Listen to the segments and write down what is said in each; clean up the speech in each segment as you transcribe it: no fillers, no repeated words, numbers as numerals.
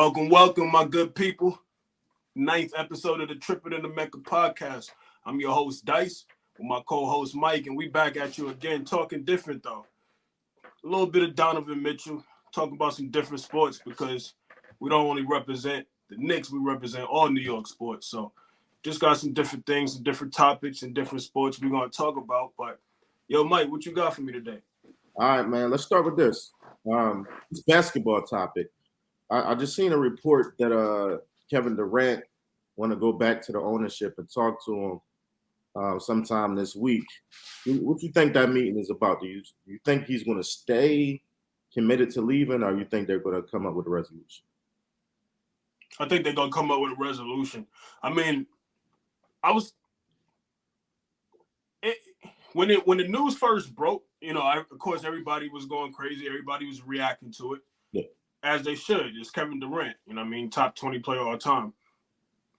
Welcome, my good people. Ninth episode of the Trippin-N-The podcast. I'm your host, Dice, with my co-host, Mike, and we back at you again, talking different, though. A little bit of Donovan Mitchell, talking about some different sports, because we don't only represent the Knicks, we represent all New York sports. So just got some different things, some different topics, and different sports we're going to talk about. But, yo, Mike, what you got for me today? All right, man, let's start with this. This basketball topic. I just seen a report that Kevin Durant want to go back to the ownership and talk to him sometime this week. What do you think that meeting is about? Do you think he's going to stay committed to leaving, or you think they're going to come up with a resolution? I think they're going to come up with a resolution. I mean, when the news first broke, of course, everybody was going crazy. Everybody was reacting to it. Yeah. As they should. It's Kevin Durant, top 20 player all time.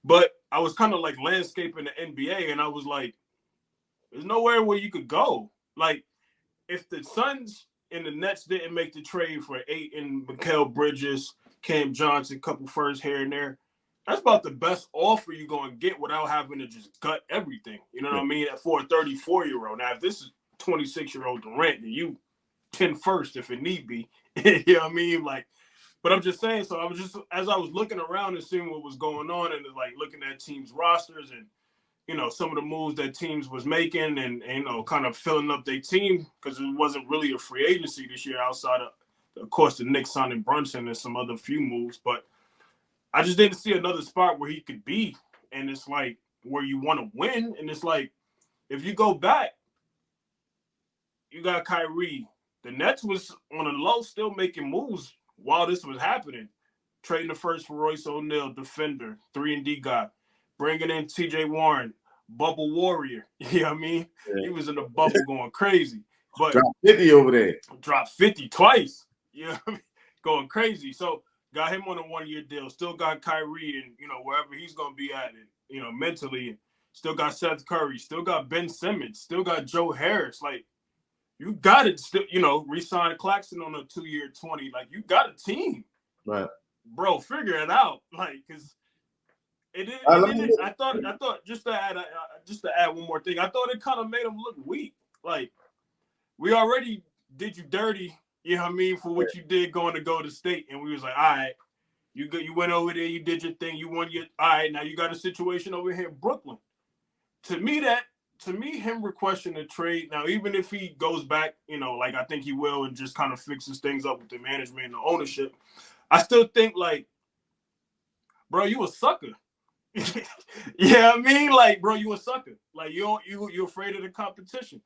But I was kind of like landscaping the NBA, and I was like, there's nowhere where you could go. Like, if the Suns and the Nets didn't make the trade for Ayton, Mikal Bridges, Cam Johnson, couple first here and there, that's about the best offer you're going to get without having to just gut everything. You know what I mean? For a 34-year-old. Now, if this is 26-year-old Durant, then you 10 first if it need be. You know what I mean? Like, but I'm just saying, so I was just, as I was looking around and seeing what was going on and like looking at teams' rosters and, some of the moves that teams was making and kind of filling up their team, because it wasn't really a free agency this year outside of course, the Knicks signing Brunson and some other few moves. But I just didn't see another spot where he could be. And it's like where you want to win. And it's like, if you go back, you got Kyrie. The Nets was on a low still making moves while this was happening, trading the first for Royce O'Neal, defender, 3-and-D guy, bringing in T.J. Warren, bubble warrior. You know what I mean? Yeah. He was in the bubble going crazy. But dropped 50 over there. Dropped 50 twice. You know what I mean? Going crazy. So got him on a one-year deal. Still got Kyrie and, wherever he's going to be at it, mentally. Still got Seth Curry. Still got Ben Simmons. Still got Joe Harris. Like, you got it still, re-sign Claxton on a 2-year 20. Like, you got a team. Right. Bro, figure it out. Like, because I thought just to add one more thing, I thought it kind of made him look weak. Like, we already did you dirty, for what you did going to Golden State. And we was like, all right, you went over there, you did your thing, you won your, all right, now you got a situation over here in Brooklyn. To me, him requesting a trade, now, even if he goes back, like I think he will and just kind of fixes things up with the management and the ownership, I still think, like, bro, you a sucker. Yeah, I mean? Like, bro, you a sucker. Like, you're afraid of the competition.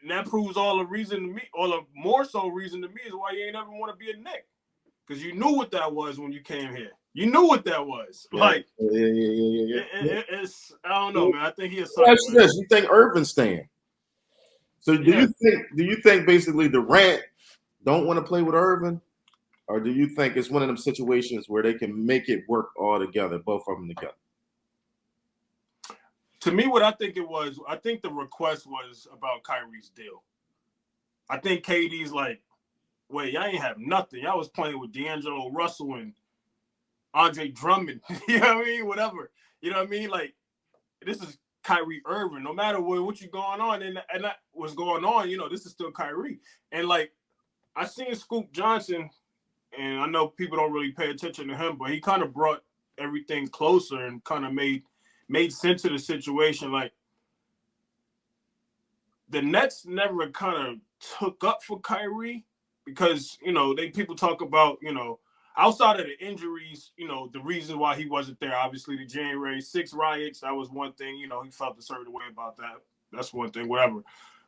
And that proves all the reason to me, or the more so reason to me, is why you ain't ever want to be a Knick. Because you knew what that was when you came here. You knew what that was. Yeah. Like, yeah. It's, I don't know, man. I think he a sucker. You think Irvin's staying? So do you think basically Durant don't want to play with Irvin? Or do you think it's one of them situations where they can make it work all together, both of them together? To me, what I think it was, I think the request was about Kyrie's deal. I think KD's like, wait, y'all ain't have nothing. Y'all was playing with D'Angelo Russell and Andre Drummond. You know what I mean? Whatever. You know what I mean? Like, this is Kyrie Irving. No matter what you going on and that was going on, this is still Kyrie. And, like, I seen Scoop Johnson, and I know people don't really pay attention to him, but he kind of brought everything closer and kind of made sense of the situation. Like, the Nets never kind of took up for Kyrie because, people talk about, outside of the injuries, the reason why he wasn't there, obviously the January 6th riots, that was one thing, he felt a certain way about that. That's one thing, whatever.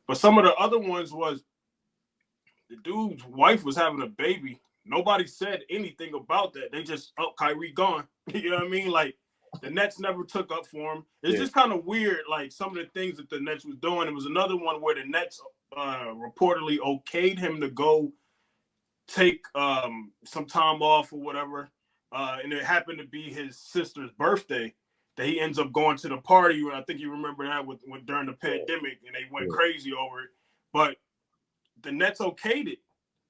But some of the other ones was the dude's wife was having a baby. Nobody said anything about that. They just, Kyrie gone. You know what I mean? Like, the Nets never took up for him. It's just kind of weird, like, some of the things that the Nets was doing. It was another one where the Nets reportedly okayed him to go take some time off or whatever. And it happened to be his sister's birthday that he ends up going to the party. I think you remember that with during the pandemic, and they went crazy over it. But the Nets okayed it.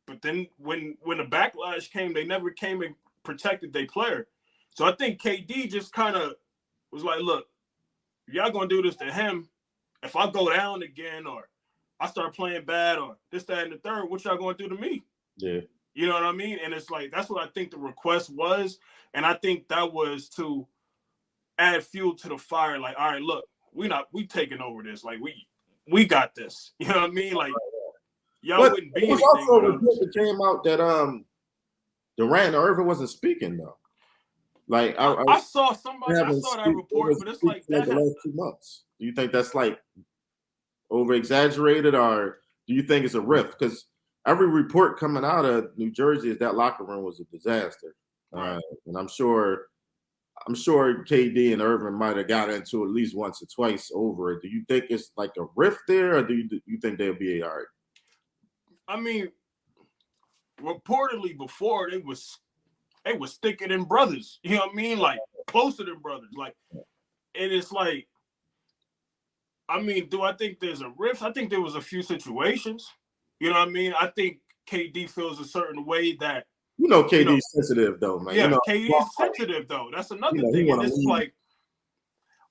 But then when the backlash came, they never came and protected their player. So I think KD just kind of was like, look, if y'all gonna do this to him, if I go down again or I start playing bad or this, that, and the third, what y'all gonna do to me? Yeah. You know what I mean? And it's like, that's what I think the request was. And I think that was to add fuel to the fire. Like, all right, look, we taking over this. Like, we got this. You know what I mean? Like, y'all But wouldn't be it was anything also a without report us. that came out that Durant or Irvin wasn't speaking though. Like I saw that report, but it's like the last 2 months. Do you think that's like over exaggerated, or do you think it's a rift? Because every report coming out of New Jersey is that locker room was a disaster, Right. and I'm sure KD and Irvin might have got into at least once or twice over it. Do you think it's like a rift there, or do you think they'll be all right? I mean, reportedly before they was thicker than brothers. You know what I mean? Like closer than brothers. Like, and it's like, I mean, do I think there's a rift? I think there was a few situations. You know what I mean? I think KD feels a certain way that KD's sensitive though, man. Yeah, KD's sensitive though. That's another thing. And it's like,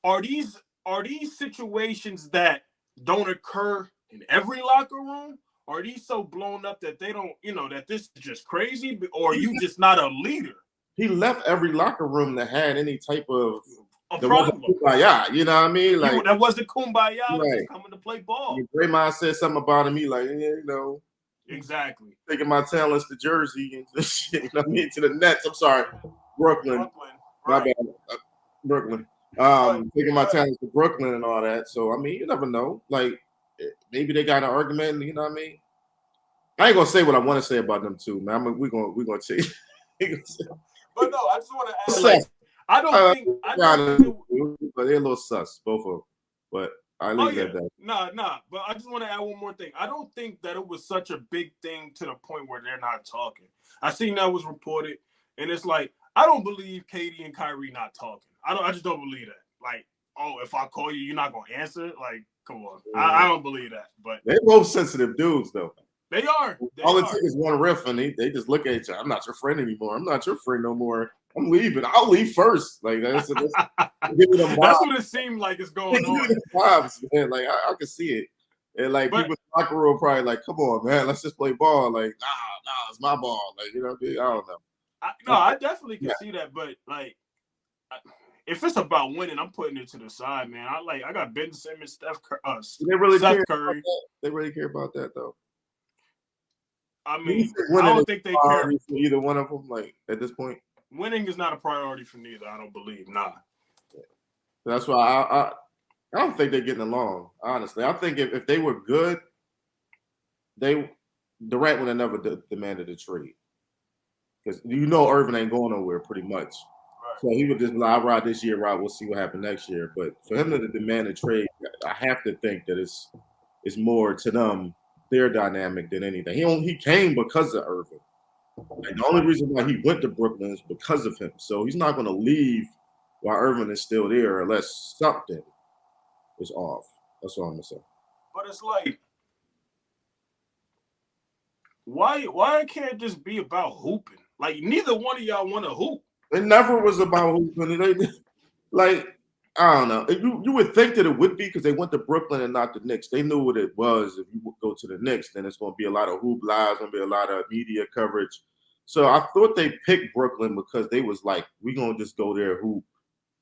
are these situations that don't occur in every locker room? Are these so blown up that they don't, that this is just crazy? Or are you just not a leader? He left every locker room that had any type of a problem. Kumbaya, you know what I mean? Like that wasn't kumbaya. Right. Just coming to play ball. Draymond said something about him. He like, exactly taking my talents to Jersey and shit. You know what I mean? To the Nets. I'm sorry, Brooklyn. My bad, Brooklyn. Taking my talents to Brooklyn and all that. So I mean, you never know. Like maybe they got an argument. You know what I mean? I ain't gonna say what I want to say about them too, man. I mean, we're gonna change. But no, I just want to add. Like, I don't think. But they're a little sus, both of them. But I leave it at that. Nah. But I just want to add one more thing. I don't think that it was such a big thing to the point where they're not talking. I seen that was reported, and it's like I don't believe KD and Kyrie not talking. I just don't believe that. Like, oh, if I call you, you're not gonna answer. Like, come on. Yeah. I don't believe that. But they're both sensitive dudes, though. They are. All it takes is one riff, and they just look at each other. I'm not your friend anymore. I'm not your friend no more. I'm leaving. I'll leave first. Like that's what it seemed like is going on. Vibes, man. Like I can see it, and like people in the locker room probably like, "Come on, man, let's just play ball." Like, nah, it's my ball. Like you know what I mean? I don't know. I definitely can see that, but like, if it's about winning, I'm putting it to the side, man. I got Ben Simmons, Steph Curry. They really care about that though. I mean, I don't think they care. Either one of them, like at this point, winning is not a priority for neither. I don't believe. Nah. That's why I don't think they're getting along. Honestly, I think if they were good, Durant would have never demanded a trade because Irvin ain't going nowhere pretty much. Right. So he would just be like, "I'll ride this year, right? We'll see what happens next year." But for him to demand a trade, I have to think that it's more to them. Their dynamic than anything. He came because of Irvin. Like the only reason why he went to Brooklyn is because of him. So he's not going to leave while Irvin is still there unless something is off. That's all I'm going to say. But it's like, why can't it just be about hooping? Like neither one of y'all want to hoop. It never was about hooping. Like I don't know. You would think that it would be because they went to Brooklyn and not the Knicks. They knew what it was. If you would go to the Knicks, then it's going to be a lot of hoop lies, going to be a lot of media coverage. So I thought they picked Brooklyn because they was like, we're going to just go there, hoop,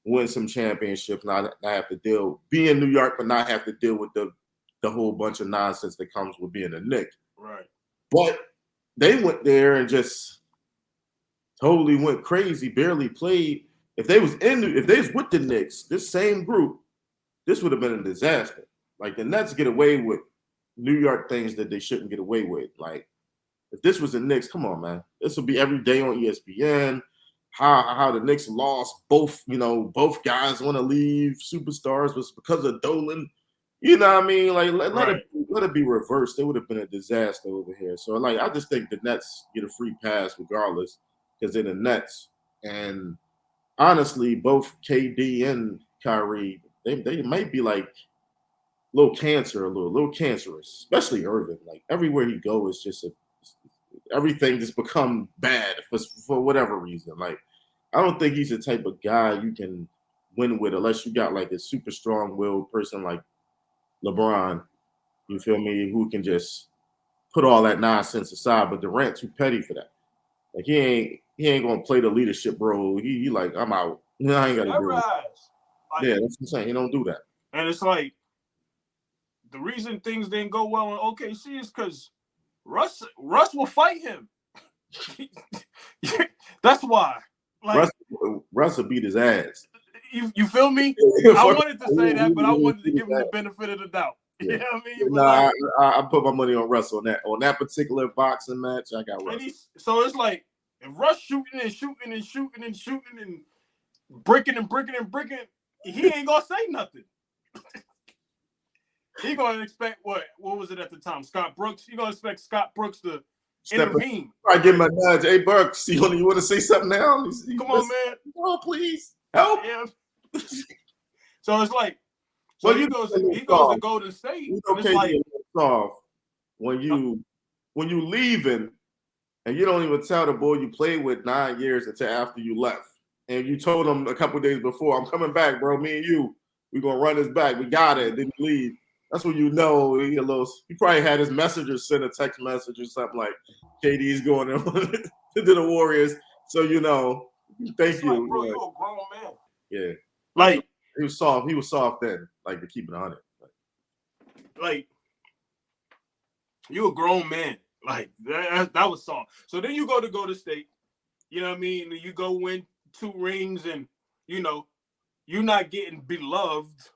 win some championships, not have to be in New York, but not have to deal with the whole bunch of nonsense that comes with being a Knick. Right. But they went there and just totally went crazy, barely played. If they was with the Knicks, this same group, this would have been a disaster. Like the Nets get away with New York things that they shouldn't get away with. Like if this was the Knicks, come on, man. This would be every day on ESPN. How the Knicks lost both guys want to leave. Superstars was because of Dolan. You know what I mean? Like let it be reversed. It would have been a disaster over here. So like I just think the Nets get a free pass regardless because they're the Nets. And honestly, both KD and Kyrie, they might be like a little cancerous, especially Irvin. Like everywhere he goes, it's just everything just become bad for whatever reason. Like, I don't think he's the type of guy you can win with unless you got like a super strong-willed person like LeBron. You feel me? Who can just put all that nonsense aside. But Durant too petty for that. Like he ain't gonna play the leadership role. He like, I'm out. I ain't gotta do it. Like, yeah, that's what I'm saying. He don't do that. And it's like the reason things didn't go well in OKC is because Russ will fight him. That's why. Like, Russ will beat his ass. You feel me? I wanted to say that, but I wanted to give him the benefit of the doubt. Yeah. You know what I mean? Nah, I put my money on Russ on that particular boxing match. I got Russ. So it's like if Russ shooting and bricking, he ain't gonna say nothing. He gonna expect what was it at the time? Scott Brooks. He gonna expect Scott Brooks to intervene. I give my nudge. Hey, Brooks, you want to say something now? Come on, man. Oh, please help. Yeah. So it's like, he goes to Golden State. Okay, like, soft when you leaving and you don't even tell the boy you played with 9 years until after you left, and you told him a couple days before, I'm coming back, bro. Me and you, we're gonna run this back. We got it. Then you leave. That's when you know he probably had his messenger send a text message or something like, KD's going to the Warriors. So you know, thank you. Like, bro, you're a grown man. Yeah. Like he was soft. He was soft then, like to keep it 100. Like you a grown man. Like that was soft. So then you go to Golden State. You know what I mean? You go win 2 rings, and you know you're not getting beloved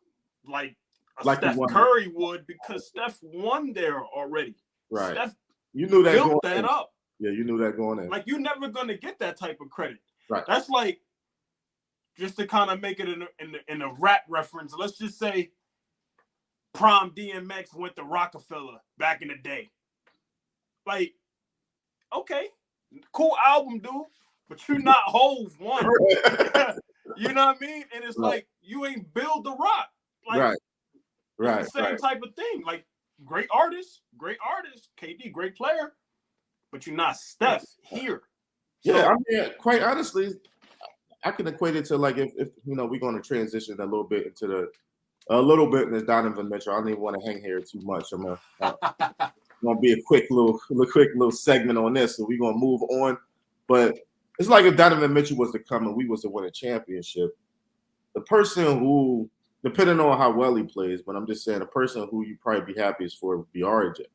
like Steph Curry would, because Steph won there already. Right. Steph you knew that built that up. Yeah, you knew that going in. Like, you're never gonna get that type of credit. Right. That's like, just to kind of make it in a rap reference. Let's just say Prime DMX went to Rockefeller back in the day. Like, okay, cool album, dude, but you're not Hove one. You know what I mean? And it's like, you ain't build the rock. Like, right. The same type of thing. Like, great artist, KD, great player, but you're not Steph here. So, yeah, I mean, quite honestly, I can equate it to like if you know, we're going to transition a little bit into in this Donovan Mitchell. I don't even want to hang here too much. I'm gonna be a quick little segment on this, so we're gonna move on. But it's like if Donovan Mitchell was to come and we was to win a championship, the person who, depending on how well he plays, but I'm just saying the person who you probably be happiest for would be RJ,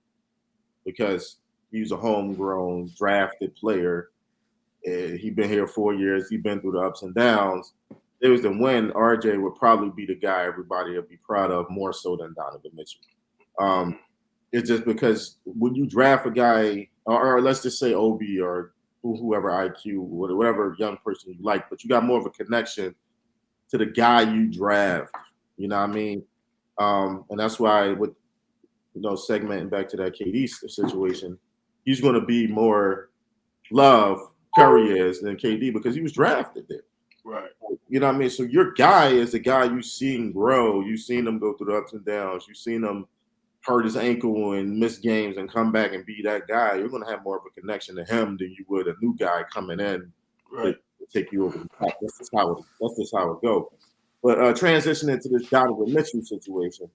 because he's a homegrown drafted player. He's been here 4 years. He's been through the ups and downs. It was the win. RJ would probably be the guy everybody would be proud of more so than Donovan Mitchell. It's just because when you draft a guy, or let's just say OB or whoever IQ, whatever young person you like, but you got more of a connection to the guy you draft. You know what I mean? And that's why with, you know, segmenting back to that KD situation, he's going to be more love Curry is than KD because he was drafted there. Right. You know what I mean? So your guy is the guy you've seen grow. You've seen him go through the ups and downs. You've seen him hurt his ankle and miss games and come back and be that guy. You're going to have more of a connection to him than you would a new guy coming in to take you over the top. That's just how it goes. But transitioning to this Donovan Mitchell situation.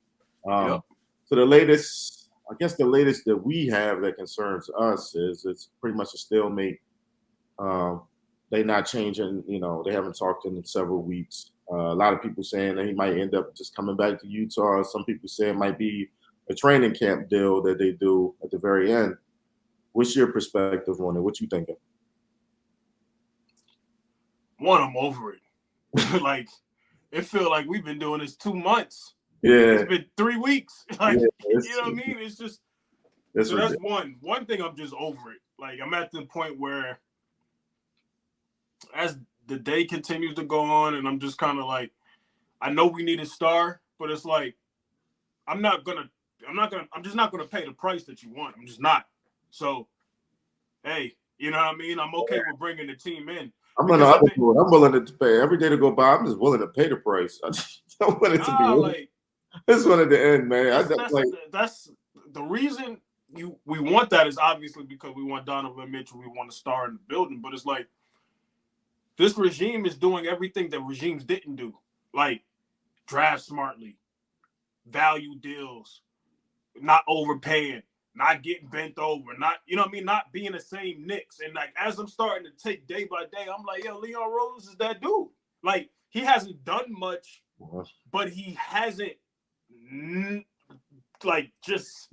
So the latest that we have that concerns us is it's pretty much a stalemate. They're not changing, you know, they haven't talked in several weeks. A lot of people saying that he might end up just coming back to Utah. Some people say it might be a training camp deal that they do at the very end. What's your perspective on it? What you thinking? One, I'm over it. Like, it feel like we've been doing this 2 months. Yeah. It's been 3 weeks. Like, you know what I mean? It's just, so that's one. One thing, I'm just over it. Like, I'm at the point where as the day continues to go on, and I'm just kind of like, I know we need a star, but it's like, I'm just not gonna pay the price that you want. I'm just not. So, hey, you know what I mean? I'm okay with bringing the team in. I'm willing to pay every day to go by. I'm just willing to pay the price. I want it to be. This one at the end, man. That's the reason. we want that is obviously because we want Donovan Mitchell, we want a star in the building, but it's like this regime is doing everything that regimes didn't do, like draft smartly, value deals, not overpaying, not getting bent over, not not being the same Knicks. And like as I'm starting to take day by day, I'm like, yo, Leon Rose is that dude. Like he hasn't done much, but he hasn't like just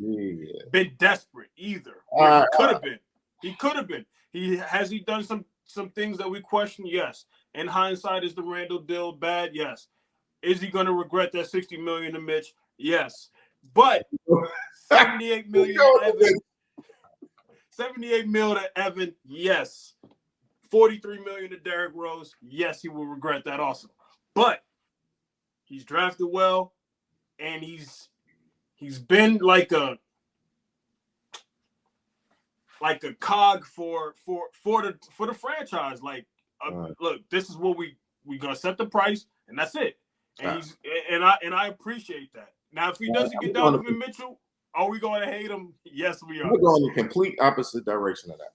been desperate either. He could have been. He could have been. He done some things that we question? Yes. In hindsight, is the Randall deal bad? Yes. Is he going to regret that $60 million to Mitch? Yes. But $78 million to Evan. $78 million to Evan. Yes. $43 million to Derrick Rose. Yes, he will regret that also. But he's drafted well, and he's been like a cog for the franchise. Like, look, this is what we gonna set the price, and that's it. And I appreciate that. Now, if he doesn't get Donovan Mitchell, are we going to hate him? Yes, we are. We're going the complete opposite direction of that.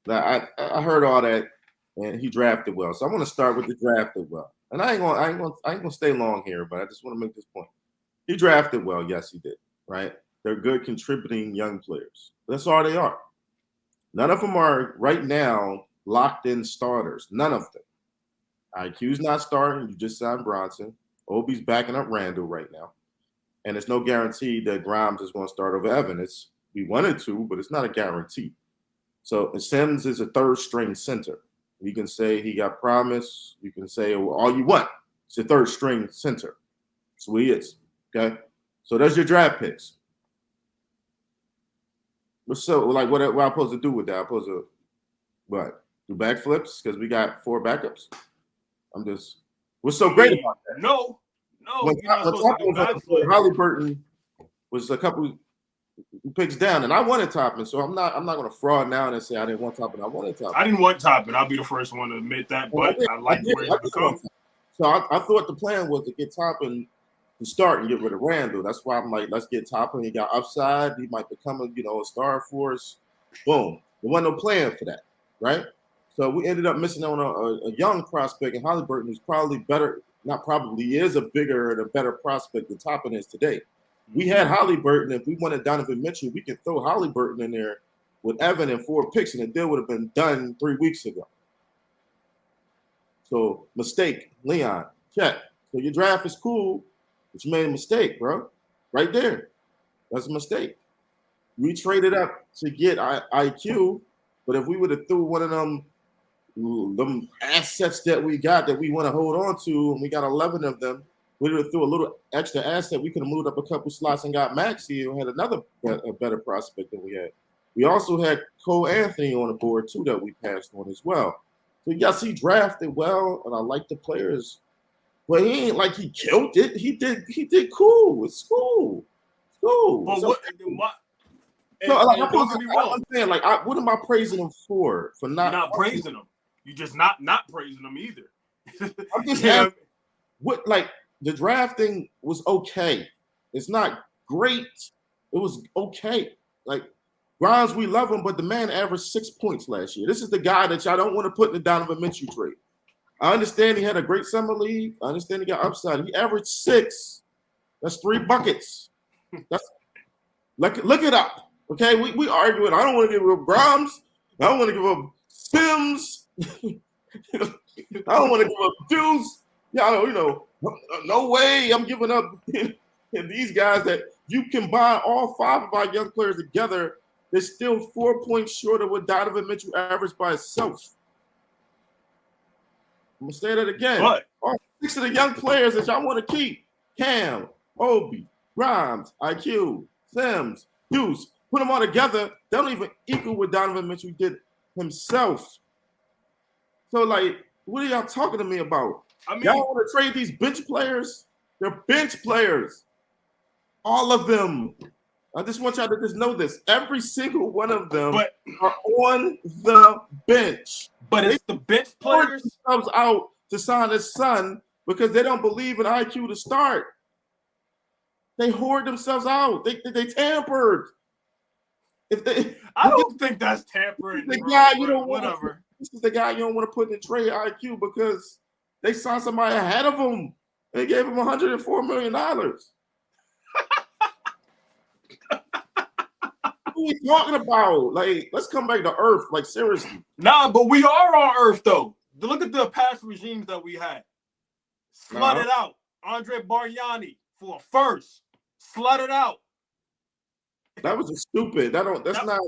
Now, I heard all that, and he drafted well. So I want to start with the drafted well. And I ain't gonna stay long here, but I just want to make this point. He drafted well. Yes, he did. Right? They're good contributing young players. That's all they are. None of them are right now locked in starters. None of them. IQ's not starting. You just signed Bronson. Obi's backing up Randall right now. And it's no guarantee that Grimes is going to start over Evan. We wanted to, but it's not a guarantee. So Sims is a third-string center. You can say he got promise. You can say all you want. It's a third-string center. That's who he is. Okay? So there's your draft picks. So, like, what am I supposed to do with that? I'm supposed to, what, do backflips because we got 4 backups? What's so great about that? No, you're not supposed to do backflips. Halliburton was a couple picks down, and I wanted Toppin, so I'm not going to fraud now and say I didn't want Toppin. I wanted Toppin. I didn't want Toppin. I'll be the first one to admit that, but I like where he's become. So I thought the plan was to get Toppin to start and get rid of Randall. That's why I'm like, let's get Toppin. He got upside. He might become a star for us. Boom. There wasn't no plan for that, right? So we ended up missing on a young prospect, and Halliburton who's probably better. Not probably, he is a bigger and a better prospect than Toppin is today. We had Halliburton. If we wanted Donovan Mitchell, we could throw Halliburton in there with Evan and 4 picks, and the deal would have been done 3 weeks ago. So mistake, Leon, check. So your draft is cool, but you made a mistake, bro. Right there. That's a mistake. We traded up to get IQ, but if we would have threw one of them assets that we got that we want to hold on to, and we got 11 of them, we would have threw a little extra asset. We could have moved up a couple slots and got Maxey and had a better prospect than we had. We also had Cole Anthony on the board too that we passed on as well. So yes, he drafted well, and I like the players, but he ain't like he killed it. He did cool. It's cool. It's cool. But so, I'm saying, like, what am I praising him for? For not praising him. You just not praising him either. I'm just asking, what, like, the drafting was okay. It's not great. It was okay. Like, Grimes, we love him, but the man averaged 6 points last year. This is the guy that y'all don't want to put in the Donovan Mitchell trade. I understand he had a great summer league. I understand he got upside. He averaged 6. That's 3 buckets. Look it up. Okay, we arguing. I don't want to give up Grimes. I don't want to give up Sims. I don't want to give up Deuce. No way I'm giving up these guys that you combine all 5 of our young players together. They're still 4 points short of what Donovan Mitchell averaged by himself. I'm going to say that again. What? All 6 of the young players that y'all want to keep, Cam, Obi, Grimes, IQ, Sims, Deuce, put them all together, they don't even equal what Donovan Mitchell did himself. So, like, what are y'all talking to me about? I mean, y'all want to trade these bench players? They're bench players. All of them. I just want y'all to just know this. Every single one of them are on the bench. But it's the bench players themselves out to sign his son because they don't believe in IQ to start. They hoard themselves out. They tampered. I don't think that's tampering. The Bro, guy you don't whatever. This is the guy you don't want to put in the trade IQ because they signed somebody ahead of him. They gave him $104 million. What are we talking about? Like, let's come back to earth. Like, seriously. Nah, but we are on earth, though. Look at the past regimes that we had. Slutted out. Andre Bargnani for a first. Slutted out. That was just stupid. That's not.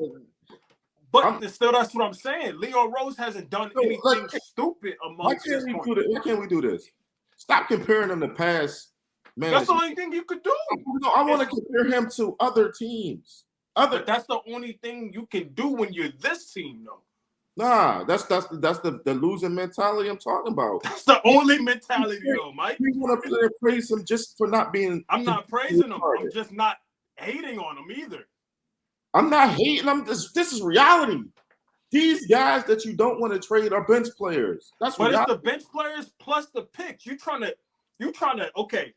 But still, that's what I'm saying. Leo Rose hasn't done anything stupid amongst this point. Why can't we do this? Stop comparing them to past managers. That's the only thing you could do. No, I want to compare him to other teams. But that's the only thing you can do when you're this team, though. Nah, that's the losing mentality I'm talking about. That's the only mentality, though, Mike. You want to praise him just for not being. I'm not praising him. I'm just not hating on him either. I'm not hating them. This is reality. These guys that you don't want to trade are bench players. That's but reality. It's the bench players plus the picks. You trying to okay.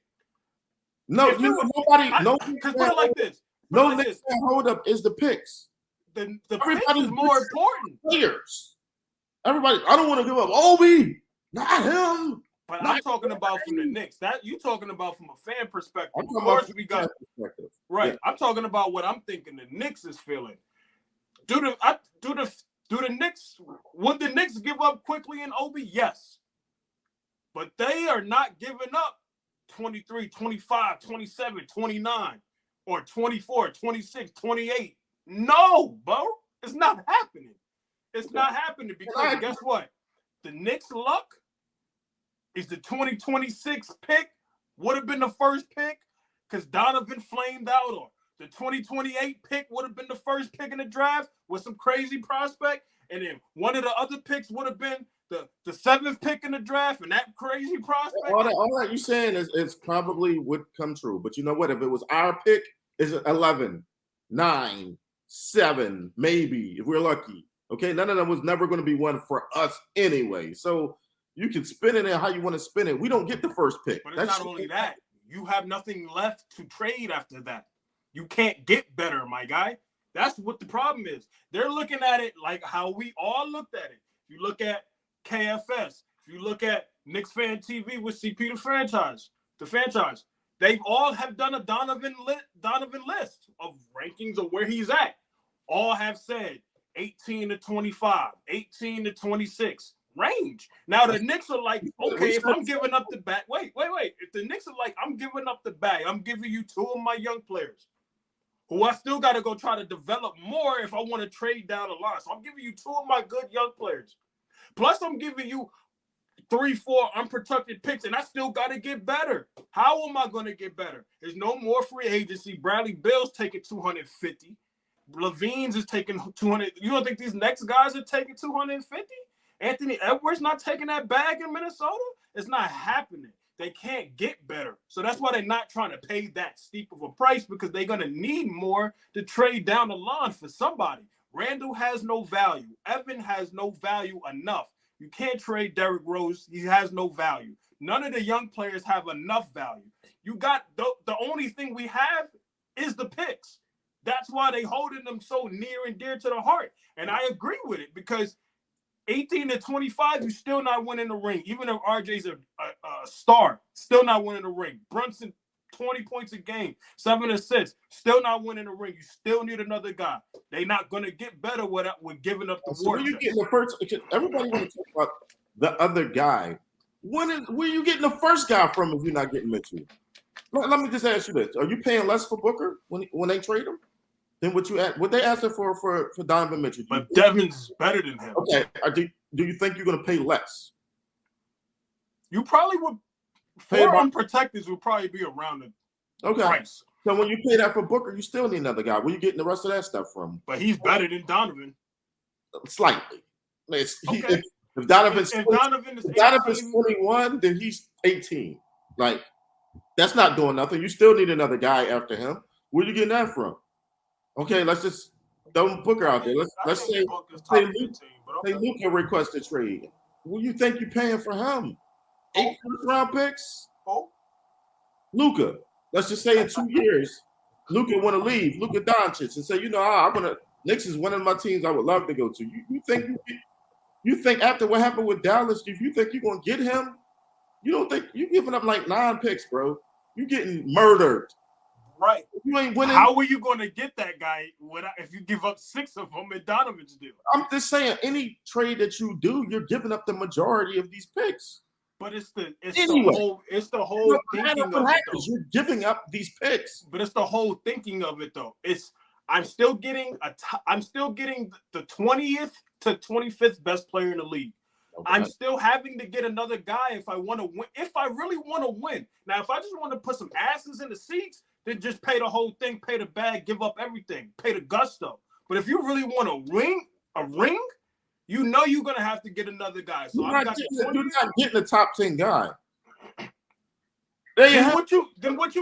No, because put it like this. Hold up is the picks. The picks is more important. Players. Everybody, I don't want to give up Obi. Not him. But I'm talking about from the Knicks. That you talking about from a fan perspective. Of course, we got right. Yeah. I'm talking about what I'm thinking the Knicks is feeling. Do the Knicks? Would the Knicks give up quickly in Obi? Yes, but they are not giving up 23, 25, 27, 29, or 24, 26, 28. No, bro, it's not happening. It's not happening because guess what? The Knicks' luck is the 2026 pick would have been the first pick because Donovan flamed out, or the 2028 pick would have been the first pick in the draft with some crazy prospect, and then one of the other picks would have been the 7th pick in the draft and that crazy prospect. All that you're saying is probably would come true, but you know what? If it was our pick, is 11, 9, 7, maybe if we're lucky. Okay, none of them was never going to be one for us anyway. So. You can spin it in how you want to spin it. We don't get the first pick. But it's not only that. You have nothing left to trade after that. You can't get better, my guy. That's what the problem is. They're looking at it like how we all looked at it. If you look at KFS, if you look at Knicks Fan TV with CP the franchise, they all have done a Donovan list of rankings of where he's at. All have said 18 to 25, 18 to 26. Range. Now the Knicks are like, okay, if I'm giving up the bag, wait. If the Knicks are like, I'm giving up the bag, I'm giving you 2 of my young players who I still got to go try to develop more if I want to trade down the line. So I'm giving you 2 of my good young players. Plus I'm giving you 3, 4 unprotected picks, and I still got to get better. How am I going to get better? There's no more free agency. Bradley Bill's taking 250. Levine's is taking 200. You don't think these next guys are taking 250? Anthony Edwards not taking that bag in Minnesota? It's not happening. They can't get better. So that's why they're not trying to pay that steep of a price because they're going to need more to trade down the line for somebody. Randall has no value. Evan has no value enough. You can't trade Derrick Rose. He has no value. None of the young players have enough value. You got the only thing we have is the picks. That's why they holding them so near and dear to the heart. And I agree with it because 18 to 25, you're still not winning the ring. Even if RJ's a star, still not winning the ring. Brunson, 20 points a game, 7 assists, still not winning the ring. You still need another guy. They're not going to get better with giving up the war. You getting the first? Everybody want to talk about the other guy. Where are you getting the first guy from if you're not getting Mitchell? Let me just ask you this: are you paying less for Booker when they trade him than what they asking for Donovan Mitchell? But Devin's better than him. Okay, do you think you're going to pay less? You probably would. 4 unprotected would probably be around the price. So when you pay that for Booker, you still need another guy. Where you getting the rest of that stuff from? But he's better than Donovan. Slightly. Okay. If Donovan's 18, 21, then he's 18. Like, that's not doing nothing. You still need another guy after him. Where are you getting that from? Okay, let's just throw Booker out there. Let's say Luka requested trade. What do you think you're paying for him? 8 first-round picks? Oh. Luka. Let's just say in 2 years, Luka want to leave. Luka Doncic and say, I'm gonna Knicks is one of my teams I would love to go to. You think after what happened with Dallas, if you think you're gonna get him, you don't think you're giving up like 9 picks, bro. You're getting murdered. Right. You ain't winning. How are you going to get that guy if you give up 6 of them in Donovan's deal? I'm just saying, any trade that you do, you're giving up the majority of these picks. But it's the whole thinking of it, though. You're giving up these picks. But it's the whole thinking of it, though. I'm still getting the 20th to 25th best player in the league. Okay. I'm still having to get another guy if I want to win. If I really want to win. Now, if I just want to put some asses in the seats, then just pay the whole thing, pay the bag, give up everything, pay the gusto. But if you really want a ring, you know you're gonna have to get another guy. So you're not getting a top 10 guy. What you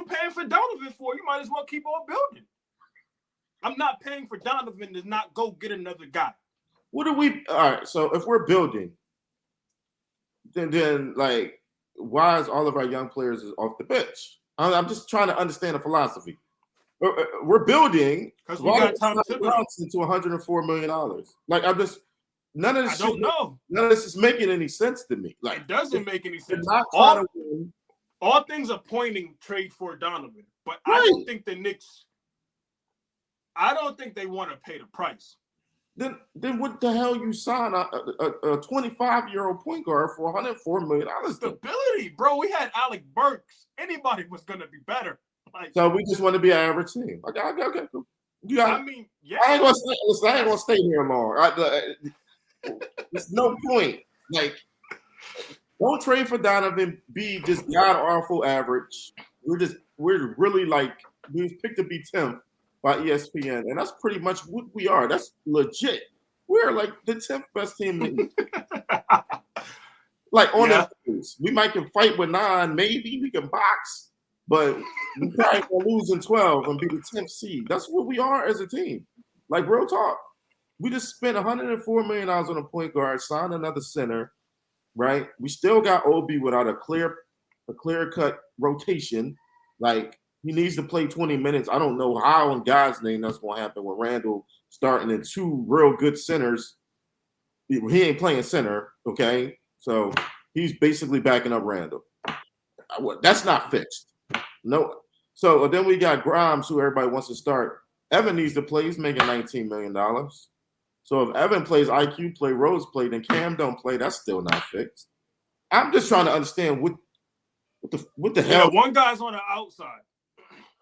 paying for Donovan for? You might as well keep on building. I'm not paying for Donovan to not go get another guy. All right, so if we're building, then like, why is all of our young players off the bench? I'm just trying to understand the philosophy. We're building because we got Tom Thibodeau into $104 million. Like, none of this. I don't know. None of this is making any sense to me. Like, it doesn't make any sense. All things are pointing trade for Donovan, but right. I don't think the Knicks. I don't think they want to pay the price. Then what the hell you sign a 25-year-old point guard for $104 million? Stability, bro. We had Alec Burks. Anybody was gonna be better. Like, so we just want to be an average team. Okay, cool. I mean, yeah. I ain't gonna stay here long. There's no point. Like, don't trade for Donovan. Be just god awful average. We're really like we was picked to be 10th by ESPN, and that's pretty much what we are. That's legit. We're like the 10th best team in the league. Like on the news. We might can fight with 9, maybe we can box, but we probably gonna lose in 12 and be the 10th seed. That's what we are as a team. Like, real talk. We just spent $104 million on a point guard, signed another center, right? We still got Obi without a clear-cut rotation. Like, he needs to play 20 minutes. I don't know how in God's name that's going to happen with Randall starting in 2 real good centers. He ain't playing center, okay? So he's basically backing up Randall. That's not fixed. No. So then we got Grimes, who everybody wants to start. Evan needs to play. He's making $19 million. So if Evan plays, IQ play, Rose play, then Cam don't play. That's still not fixed. I'm just trying to understand what the hell. One guy's on the outside.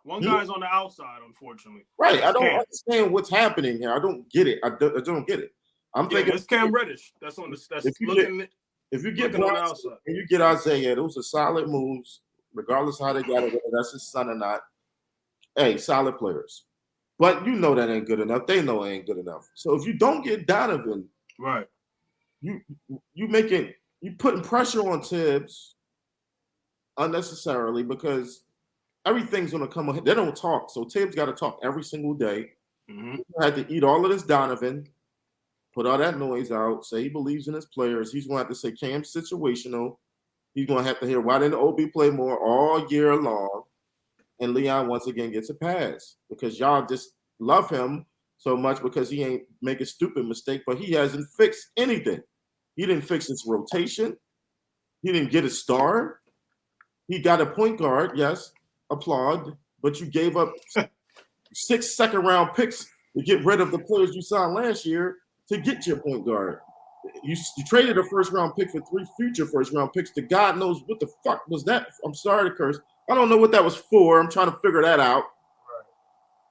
One guy's on the outside, unfortunately. Right. I don't understand what's happening here. I don't get it. I don't get it. I'm thinking it's Cam Reddish. That's on the. That's if you get on the outside and you get Isaiah, those are solid moves, regardless of how they got it, whether that's his son or not. Hey, solid players. But you know that ain't good enough. They know it ain't good enough. So if you don't get Donovan, right, you putting pressure on Tibbs unnecessarily because everything's gonna come ahead. They don't talk, so Tibbs got to talk every single day. Mm-hmm. He had to eat all of this Donovan, put all that noise out, say he believes in his players. He's gonna have to say Cam's situational. He's gonna have to hear why didn't OB play more all year long. And Leon once again gets a pass because y'all just love him so much because he ain't make a stupid mistake, but he hasn't fixed anything. He didn't fix his rotation. He didn't get a star. He got a point guard, yes, applaud, but you gave up 6 second-round picks to get rid of the players you signed last year to get your point guard. You traded a first-round pick for 3 future first-round picks to God knows what the fuck was that. I'm sorry to curse. I don't know what that was for. I'm trying to figure that out.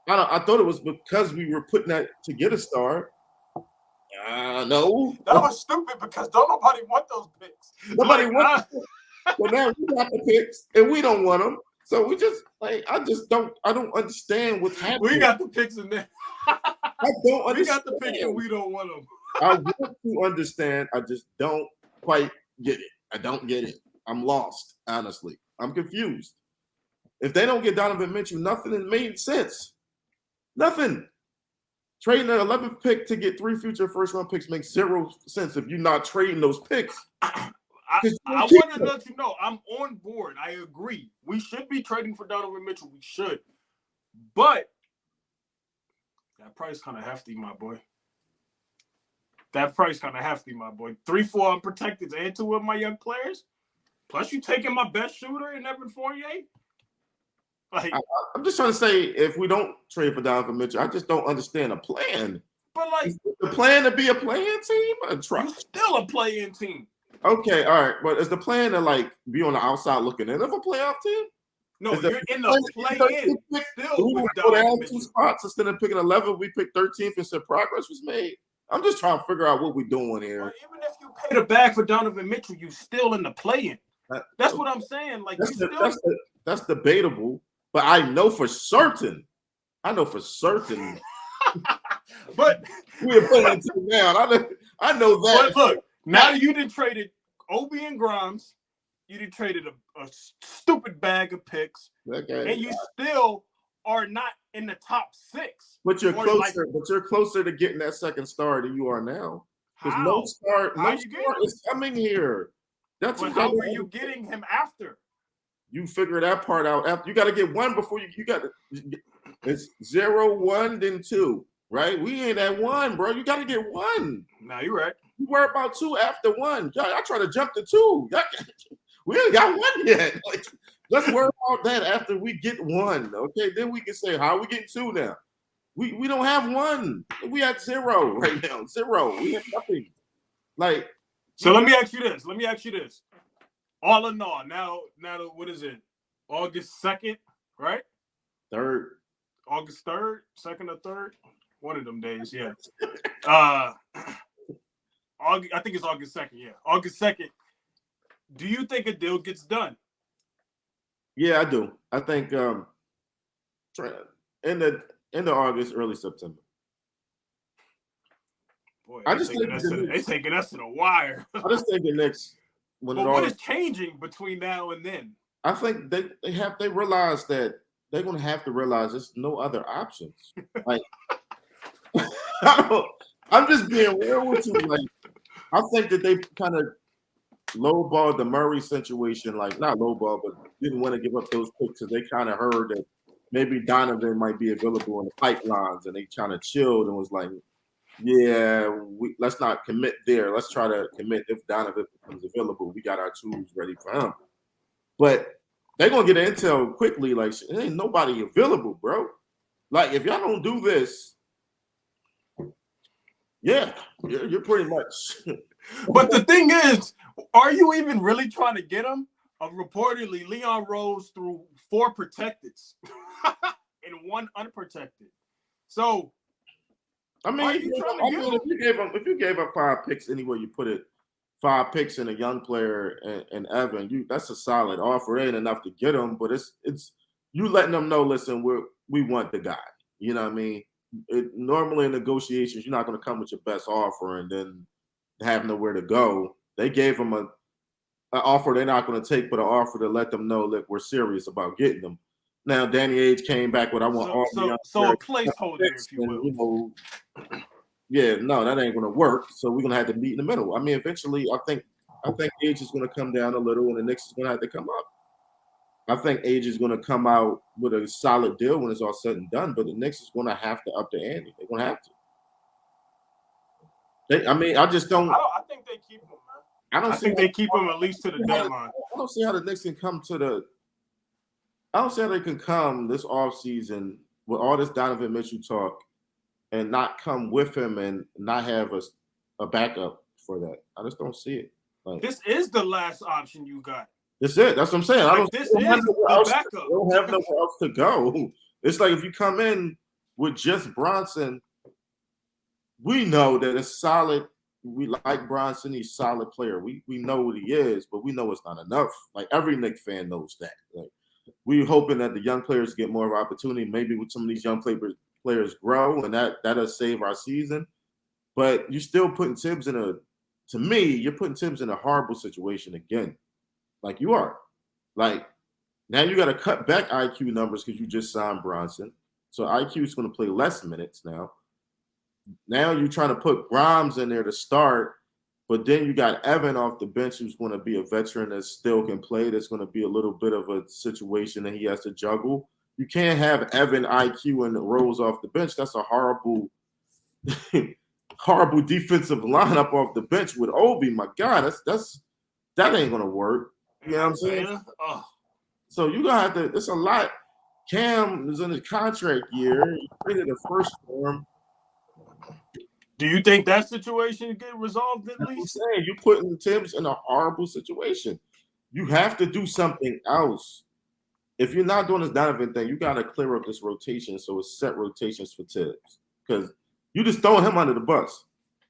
Right. I thought it was because we were putting that to get a star. No. That was stupid because nobody want those picks. Nobody wants them. But now we got the picks and we don't want them. So we just I don't understand what's happening. We got the picks in there. I don't understand. We got the picks and we don't want them. I want to understand. I just don't quite get it. I don't get it. I'm lost, honestly. I'm confused. If they don't get Donovan Mitchell, nothing has made sense. Nothing. Trading an 11th pick to get 3 future first-round picks makes 0 sense if you're not trading those picks. I want to let you know, I'm on board. I agree. We should be trading for Donovan Mitchell. We should. But That price kind of hefty, my boy. That price kind of hefty, my boy. 3-4 unprotected and 2 of my young players. Plus, you taking my best shooter in Evan Fournier. Like, I'm just trying to say, if we don't trade for Donovan Mitchell, I just don't understand a plan. but like, Is the plan to be a play-in team? you still a play-in team. Okay, all right, but is the plan to like be on the outside looking in of a playoff team? No, you're in the play-in still with Donovan Mitchell. 2 spots instead of picking 11. We picked 13th and said progress was made. I'm just trying to figure out what we're doing here. But even if you pay the bag for Donovan Mitchell, you still in the play-in. That's what I'm saying. Like that's debatable, but I know for certain. But we are putting it down. I know that. But look, now you done traded Obi and Grimes, you done traded a stupid bag of picks, okay. and you still are not in the top 6. But you're closer. But you're closer to getting that second star than you are now. Because no star is coming here. That's but how are you getting him after? You figure that part out after. You got to get one before you got to. It's 0, 1, then 2, right? We ain't at 1, bro. You got to get 1. No, you're right. You worry about 2 after 1. I try to jump to 2. We ain't got 1 yet. Like, let's worry about that after we get 1. Okay, then we can say, how are we getting 2 now? We don't have 1. We at 0 right now. 0. We have nothing. Like. So let me ask you this. All in all, now what is it? August 2nd, right? 3rd. August 3rd, 2nd or 3rd? One of them days, yeah. I think it's August 2nd, yeah. August 2nd. Do you think a deal gets done? Yeah, I do. I think end of August, early September. Boy, they're taking us to the wire. I just think the next. What is changing between now and then? I think they realize that they're going to have to realize there's no other options. Like, I'm just being real with you. Like, I think that they kind of lowballed the Murray situation. Like, not lowball, but didn't want to give up those picks because they kind of heard that maybe Donovan might be available in the pipelines, and they kind of chilled and was like, yeah, let's not commit there. Let's try to commit if Donovan becomes available. We got our tools ready for him. But they're going to get intel quickly. Like, there ain't nobody available, bro. Like, if y'all don't do this, yeah, you're pretty much. But the thing is, are you even really trying to get him? Reportedly, Leon Rose threw 4 protecteds and 1 unprotected. So, I mean, if you gave up 5 picks anywhere you put it, 5 picks in a young player and Evan, that's a solid offer. It ain't enough to get him, but it's you letting them know, listen, we want the guy. You know what I mean? Normally in negotiations, you're not going to come with your best offer and then have nowhere to go. They gave him an offer they're not going to take, but an offer to let them know that we're serious about getting them. Now, Danny Ainge came back with, I want all the so a placeholder, if you will. Yeah, no, that ain't going to work. So we're going to have to meet in the middle. I mean, eventually, I think Ainge is going to come down a little, and the Knicks is going to have to come up. I think Ainge is going to come out with a solid deal when it's all said and done, but the Knicks is going to have to up the ante. They're going to have to. I just don't. I think they keep him, man. I think they keep him at least to the deadline. I don't see how the Knicks can come to the. I don't see how they can come this offseason with all this Donovan Mitchell talk and not come with him and not have a backup for that. I just don't see it. Like, this is the last option you got. That's it. That's what I'm saying. Like, this is the backup. I don't have nowhere else to go. It's like if you come in with just Bronson, we know that it's solid. We like Bronson. He's a solid player. We know what he is, but we know it's not enough. Like, every Knicks fan knows that. Like, we're hoping that the young players get more of an opportunity. Maybe with some of these young players grow, and that'll save our season. But you're still putting Tibbs you're putting Tibbs in a horrible situation again. Like, you are. Like, now you got to cut back IQ numbers because you just signed Bronson. So IQ is going to play less minutes now. Now you're trying to put Grimes in there to start, but then you got Evan off the bench who's going to be a veteran that still can play. That's going to be a little bit of a situation that he has to juggle. You can't have Evan, IQ, and Rose off the bench. That's a horrible, horrible defensive lineup off the bench with Obi. My God, that ain't gonna work. You know what I'm saying? Oh. So you gonna have to. It's a lot. Cam is in his contract year. He traded the first for him. Do you think that situation get resolved at least? I'm saying you're putting Tibbs in a horrible situation. You have to do something else. If you're not doing this Donovan thing, you got to clear up this rotation so it's set rotations for Tibbs. Because you just throwing him under the bus.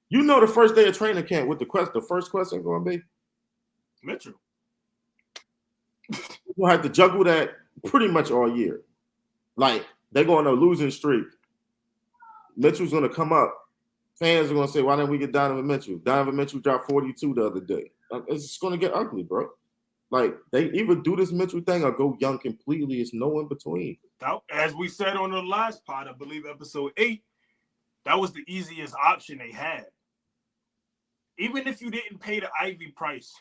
You know the first day of training camp with the first question going to be? Mitchell. You're going to have to juggle that pretty much all year. Like, they're going on a losing streak. Mitchell's going to come up. Fans are going to say, why didn't we get Donovan Mitchell? Donovan Mitchell dropped 42 the other day. It's going to get ugly, bro. Like, they either do this Mitchell thing or go young completely. It's no in between. As we said on the last pod, I believe episode 8, that was the easiest option they had. Even if you didn't pay the Ivy price,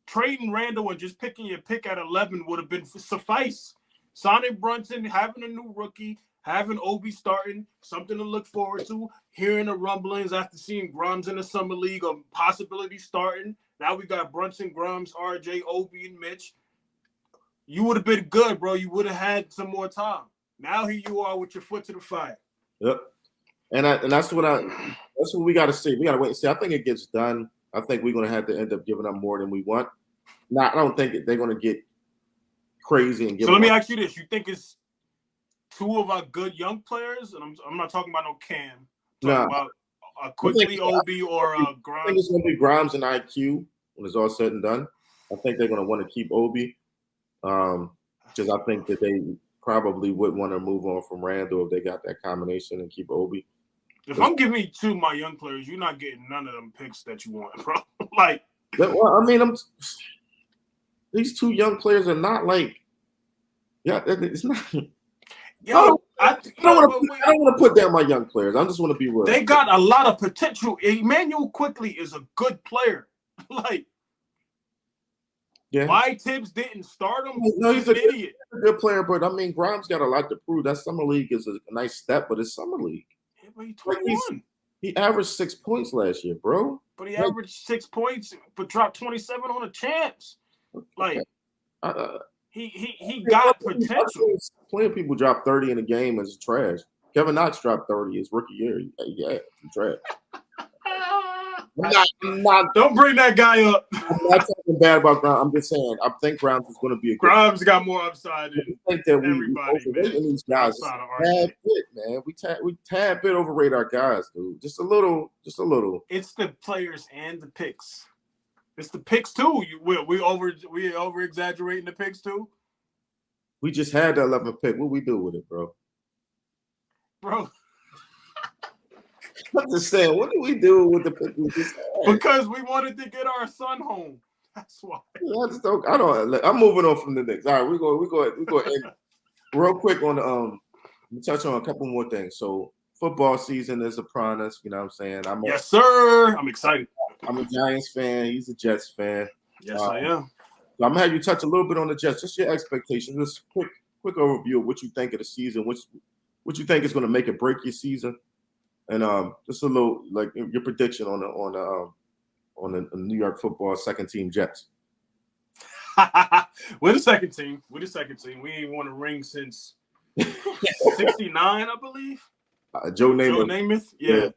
trading Randall and just picking your pick at 11 would have been suffice. Sonic Brunson, having a new rookie, having Obi starting, something to look forward to, hearing the rumblings after seeing Grimes in the Summer League of possibility starting. Now we got Brunson, Grimes, RJ, Obi, and Mitch. You would have been good, bro. You would have had some more time. Now here you are with your foot to the fire. Yep. And that's what we got to see. We got to wait and see. I think it gets done. I think we're going to have to end up giving up more than we want. Now, I don't think they're going to get crazy and give. So let me ask you this: you think it's two of our good young players? And I'm not talking about no Cam. I'm talking about quickly Obi or Grimes. I think it's going to be Grimes and IQ when it's all said and done. I think they're going to want to keep Obi because I think that they probably would want to move on from Randall if they got that combination and keep Obi. If I'm giving you two of my young players, you're not getting none of them picks that you want, bro. Like, well, I mean, these two young players are not like, it's not. Yo, I don't want to put down my young players. I just want to be real. They got a lot of potential. Emmanuel Quickly is a good player. Like, why Tibbs didn't start him? No, he's an idiot. Good player, but I mean, Grimes got a lot to prove. That Summer League is a nice step, but it's Summer League. Yeah, but he's 21. He averaged 6 points last year, bro. But he averaged 6 points, but dropped 27 on the champs. Like, he got potential. Plenty of people drop 30 in a game as trash. Kevin Knox dropped 30 his rookie year. Yeah, trash. I'm not. Don't bring that guy up. I'm not talking bad about Grimes. I'm just saying I think Grimes is going to be a good Grimes got more upside than I think that everybody, man. These guys tad bit, man. We tad bit overrate our guys, dude. Just a little. It's the players and the picks. It's the picks too. We over exaggerating the picks too. We just had the 11th pick. What we do with it, bro? Bro. I'm just saying, what do we do with the pick we just had? Because we wanted to get our son home. That's why. I'm moving on from the Knicks. All right, we go end real quick on we touch on a couple more things. So football season is upon us, you know what I'm saying? Yes, sir. I'm excited. I'm a Giants fan, he's a Jets fan. Yes, I am. So I'm gonna have you touch a little bit on the Jets, just your expectations, just quick overview of what you think of the season, what you think is gonna make or break your season. And just a little like your prediction on the New York Football second team Jets. We're the second team. We ain't won a ring since '69, I believe. Joe Namath. Yeah.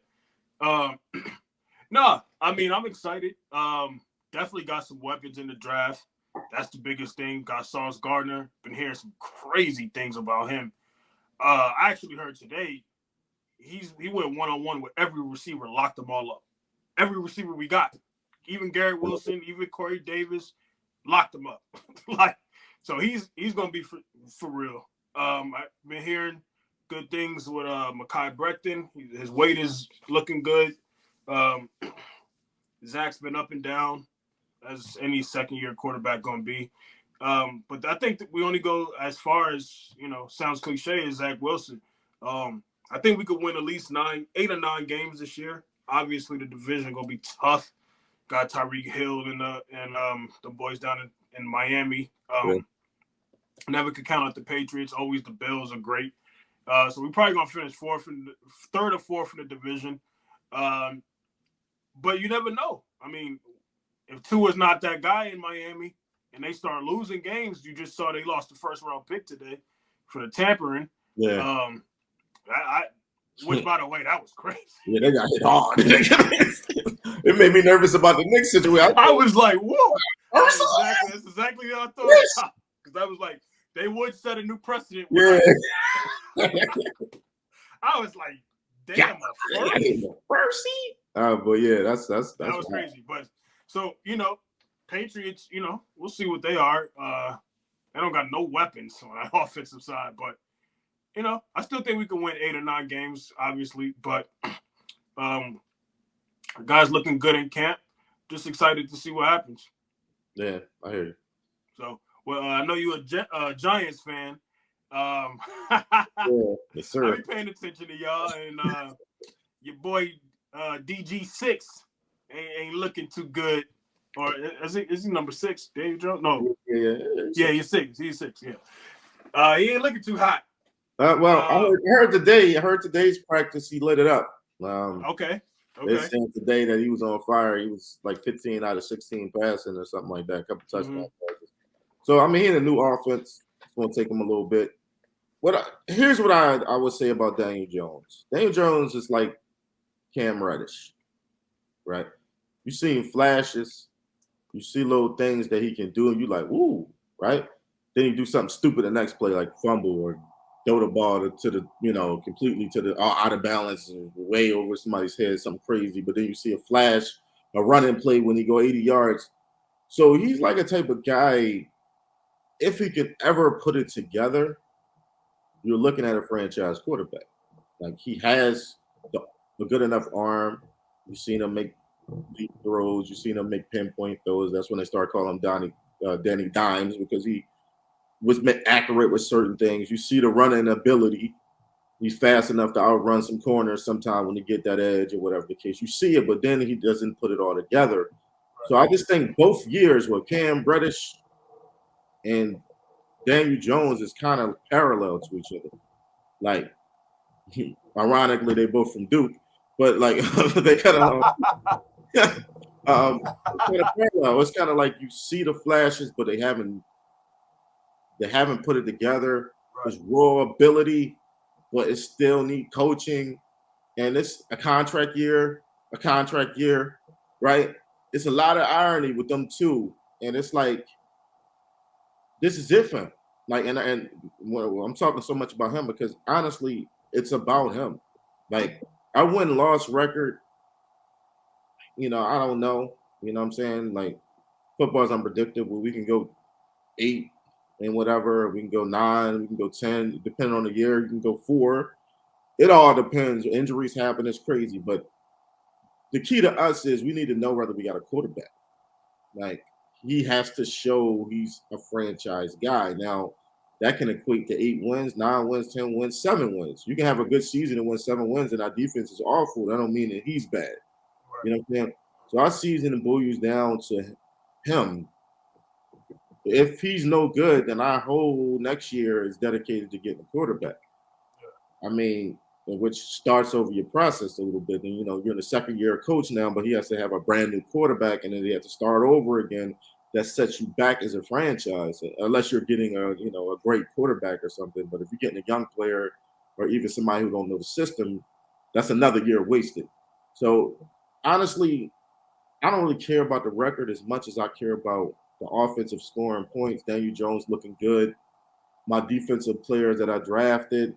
No, I mean I'm excited. Definitely got some weapons in the draft. That's the biggest thing. Got Sauce Gardner. Been hearing some crazy things about him. I actually heard today. He went one-on-one with every receiver, locked them all up. Every receiver we got, even Garrett Wilson, even Corey Davis, locked them up. So he's gonna be for real. I've been hearing good things with Mekhi Becton. His weight is looking good. Zach's been up and down, as any second-year quarterback gonna be. But I think that we only go as far as sounds cliche as Zach Wilson. I think we could win at least 8 or 9 games this year. Obviously, the division gonna be tough. Got Tyreek Hill and the boys down in Miami. Never could count out the Patriots. Always the Bills are great. So we're probably gonna finish third or fourth in the division. Um, but you never know. I mean, if Tua's not that guy in Miami and they start losing games, you just saw they lost the first round pick today for the tampering. Yeah. Which, by the way, that was crazy. Yeah, they got hit hard. It made me nervous about the Knicks situation. I was like, whoa. That's exactly what I thought. Because I was like, they would set a new precedent. Yeah. I was like, damn, Percy. But yeah, that's that was crazy. But so, Patriots, we'll see what they are. They don't got no weapons on that offensive side, but I still think we can win 8 or 9 games, obviously. But guys looking good in camp. Just excited to see what happens. Yeah, I hear you. So, well, I know you're a Giants fan. Yeah, yes, sir. I be paying attention to y'all, and your boy DG6 ain't looking too good. Or is he number 6, Dave Jones? No. Yeah, he's 6. He's 6. Yeah. He ain't looking too hot. Well, I heard today's practice. He lit it up. Okay. They said today that he was on fire. He was like 15 out of 16 passing or something like that. A couple touchdown passes. So I mean, he in a new offense. It's going to take him a little bit. Here's what I would say about Daniel Jones. Daniel Jones is like Cam Reddish, right? You see flashes, you see little things that he can do, and you like, ooh, right? Then you do something stupid the next play, like fumble or throw the ball to the, completely to the out of balance and way over somebody's head, something crazy. But then you see a flash, a running play when he go 80 yards. So he's like a type of guy, if he could ever put it together, you're looking at a franchise quarterback. Like he has a good enough arm. You've seen him make deep throws. You've seen him make pinpoint throws. That's when they start calling him Danny Dimes, because he was accurate with certain things. You see the running ability. He's fast enough to outrun some corners sometime when he get that edge or whatever the case. You see it, but then he doesn't put it all together. So I just think both years with Cam Reddish and Daniel Jones is kind of parallel to each other. Like, ironically, they both from Duke, but like they kind of parallel. It's kind of like you see the flashes, but they haven't put it together. Right. It's raw ability, but it still need coaching, and it's a contract year, right? It's a lot of irony with them too, and it's like this is different. Like, and I'm talking so much about him because honestly, it's about him. Like, our win-loss record, I don't know. You know what I'm saying? Like, football's unpredictable. We can go 8 and whatever. We can go 9. We can go 10. Depending on the year, you can go 4. It all depends. Injuries happen. It's crazy. But the key to us is we need to know whether we got a quarterback. Like, he has to show he's a franchise guy. Now, that can equate to 8 wins, 9 wins, 10 wins, 7 wins. You can have a good season and win 7 wins, and our defense is awful. That don't mean that he's bad. Right. You know what I'm saying? So our season boils down to him. If he's no good, then our whole next year is dedicated to getting a quarterback. Yeah. I mean, which starts over your process a little bit. And, you're in the second year coach now, but he has to have a brand new quarterback, and then he has to start over again. That sets you back as a franchise, unless you're getting a great quarterback or something. But if you're getting a young player or even somebody who don't know the system, that's another year wasted. So honestly, I don't really care about the record as much as I care about the offensive scoring points. Daniel Jones looking good. My defensive players that I drafted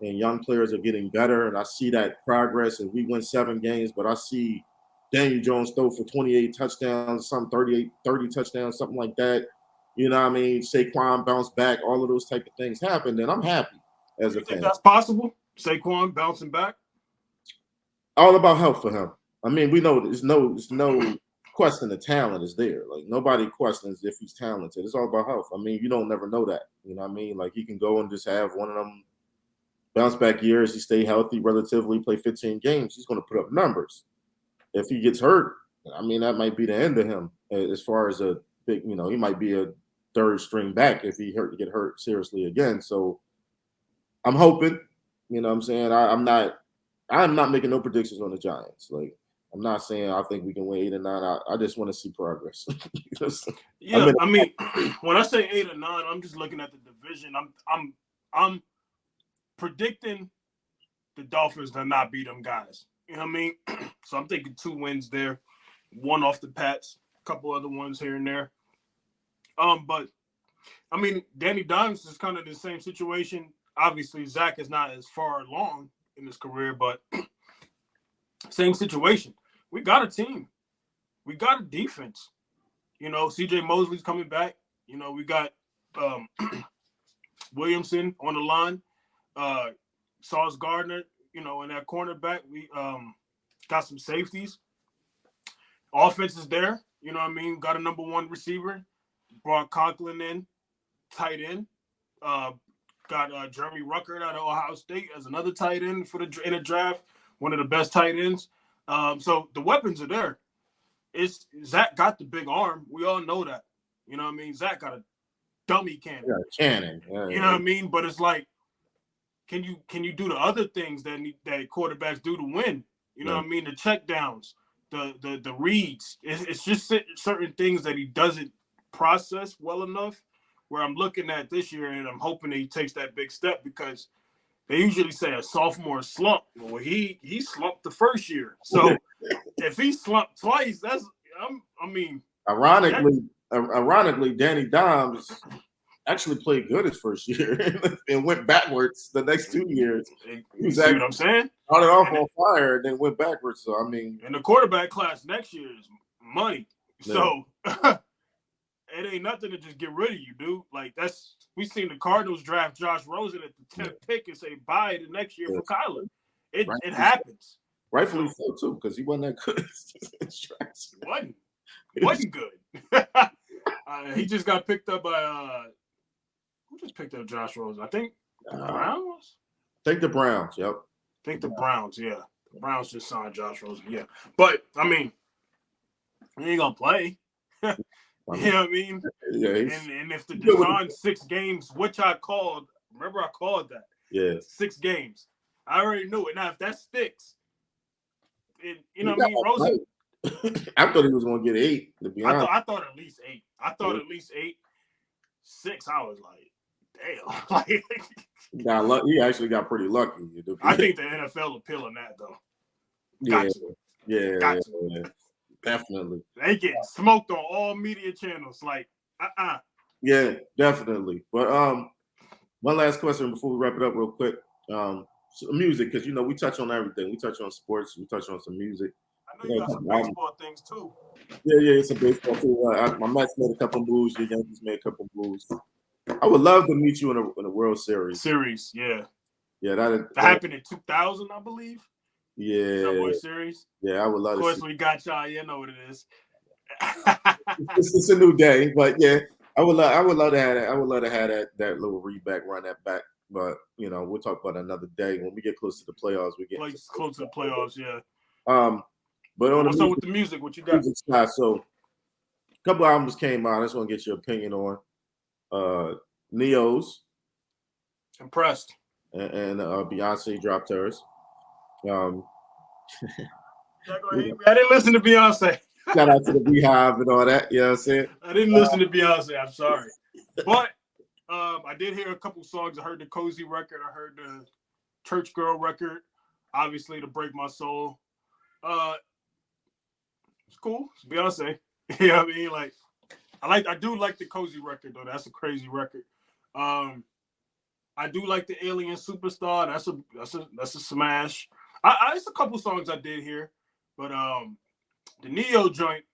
and young players are getting better, and I see that progress. And we win 7 games, but I see Daniel Jones throw for 28 touchdowns, some 30 touchdowns, something like that. You know what I mean? Saquon bounce back, all of those type of things happen, then I'm happy as a fan. Think that's possible? Saquon bouncing back? All about health for him. I mean, we know there's no question the talent is there. Like, nobody questions if he's talented. It's all about health. I mean, you don't never know that. You know what I mean? Like, he can go and just have one of them bounce back years. He stay healthy relatively, play 15 games. He's going to put up numbers. If he gets hurt, I mean, that might be the end of him as far as a big, he might be a third string back if he get hurt seriously again. So I'm hoping, you know what I'm saying? I'm not making no predictions on the Giants. Like, I'm not saying I think we can win 8 or 9. I just want to see progress. Yeah, I mean, when I say 8 or 9, I'm just looking at the division. I'm predicting the Dolphins to not beat them guys. You know what I mean? So I'm thinking 2 wins there, 1 off the Pats, a couple other ones here and there. But I mean, Danny Dimes is kind of the same situation. Obviously, Zach is not as far along in his career, but same situation. We got a team. We got a defense. You know, CJ Mosley's coming back. You know, we got Williamson on the line. Sauce Gardner, you know, in that cornerback. We got some safeties. Offense is there. You know what I mean? Got a number 1 receiver. Brought Conklin in, tight end. Got Jeremy Ruckert out of Ohio State as another tight end in the draft. One of the best tight ends. So the weapons are there. Zach got the big arm. We all know that. You know what I mean? Zach got a dummy cannon. Yeah, cannon. Yeah, you know what I mean? But it's like, can you do the other things that quarterbacks do to win? You know what I mean? The check downs, the reads. It's just certain things that he doesn't process well enough. Where I'm looking at this year, and I'm hoping that he takes that big step, because they usually say a sophomore slump. Well, he slumped the first year. So if he slumped twice, Ironically, Danny Dimes actually played good his first year and went backwards the next 2 years. You see what I'm saying? Started off on fire and then went backwards. So, I mean. And the quarterback class next year is money. Yeah. So it ain't nothing to just get rid of you, dude. Like, we seen the Cardinals draft Josh Rosen at the 10th pick and say bye the next year for Kyler. It happens. Rightfully so too, because he wasn't that good. wasn't good. He just got picked up by who just picked up Josh Rosen? I think the Browns. I think the Browns. Yep. I think the Browns. Yeah, the Browns just signed Josh Rosen. Yeah, but I mean, he ain't gonna play. You know what I mean? Yeah. And if the Deshaun 6 games, which I called, remember I called that. Yeah. 6 games. I already knew it. Now, if that sticks, you know what I mean? Rosen. I thought he was going to get 8, to be honest. I thought at least 8. I thought at least 8. 6, I was like, damn. Like, he actually got pretty lucky. I think the NFL will peel on that, though. Yeah. Definitely. They get smoked on all media channels. Like, Yeah, definitely. But one last question before we wrap it up real quick. Music, because, you know, we touch on everything. We touch on sports. We touch on some music. I know you got some baseball things, too. Yeah, it's a baseball, too. My Mets made a couple moves. The Yankees made a couple moves. I would love to meet you in a World Series. Yeah. Yeah, that happened in 2000, I believe. Yeah. Subway Series. Yeah, I would love to. Of course, we got y'all. You know what it is. It's a new day, but yeah, I would love to have that. I would love to have that little readback, run that back. But you know, we'll talk about another day when we get close to the playoffs. We get close to the playoffs, yeah. But on what's up with the music? What you got? So, a couple albums came out. I just want to get your opinion on Neyo's. Impressed. And Beyoncé dropped hers. I didn't listen to Beyonce. Shout out to the Beehive and all that. You know what I'm saying? I didn't listen to Beyonce. I'm sorry. But I did hear a couple songs. I heard the Cozy record. I heard the Church Girl record. Obviously, To Break My Soul. It's cool. It's Beyonce. You know what I mean? Like, I do like the Cozy record, though. That's a crazy record. I do like the Alien Superstar. That's a smash. It's a couple songs I did hear, but the Neyo joint,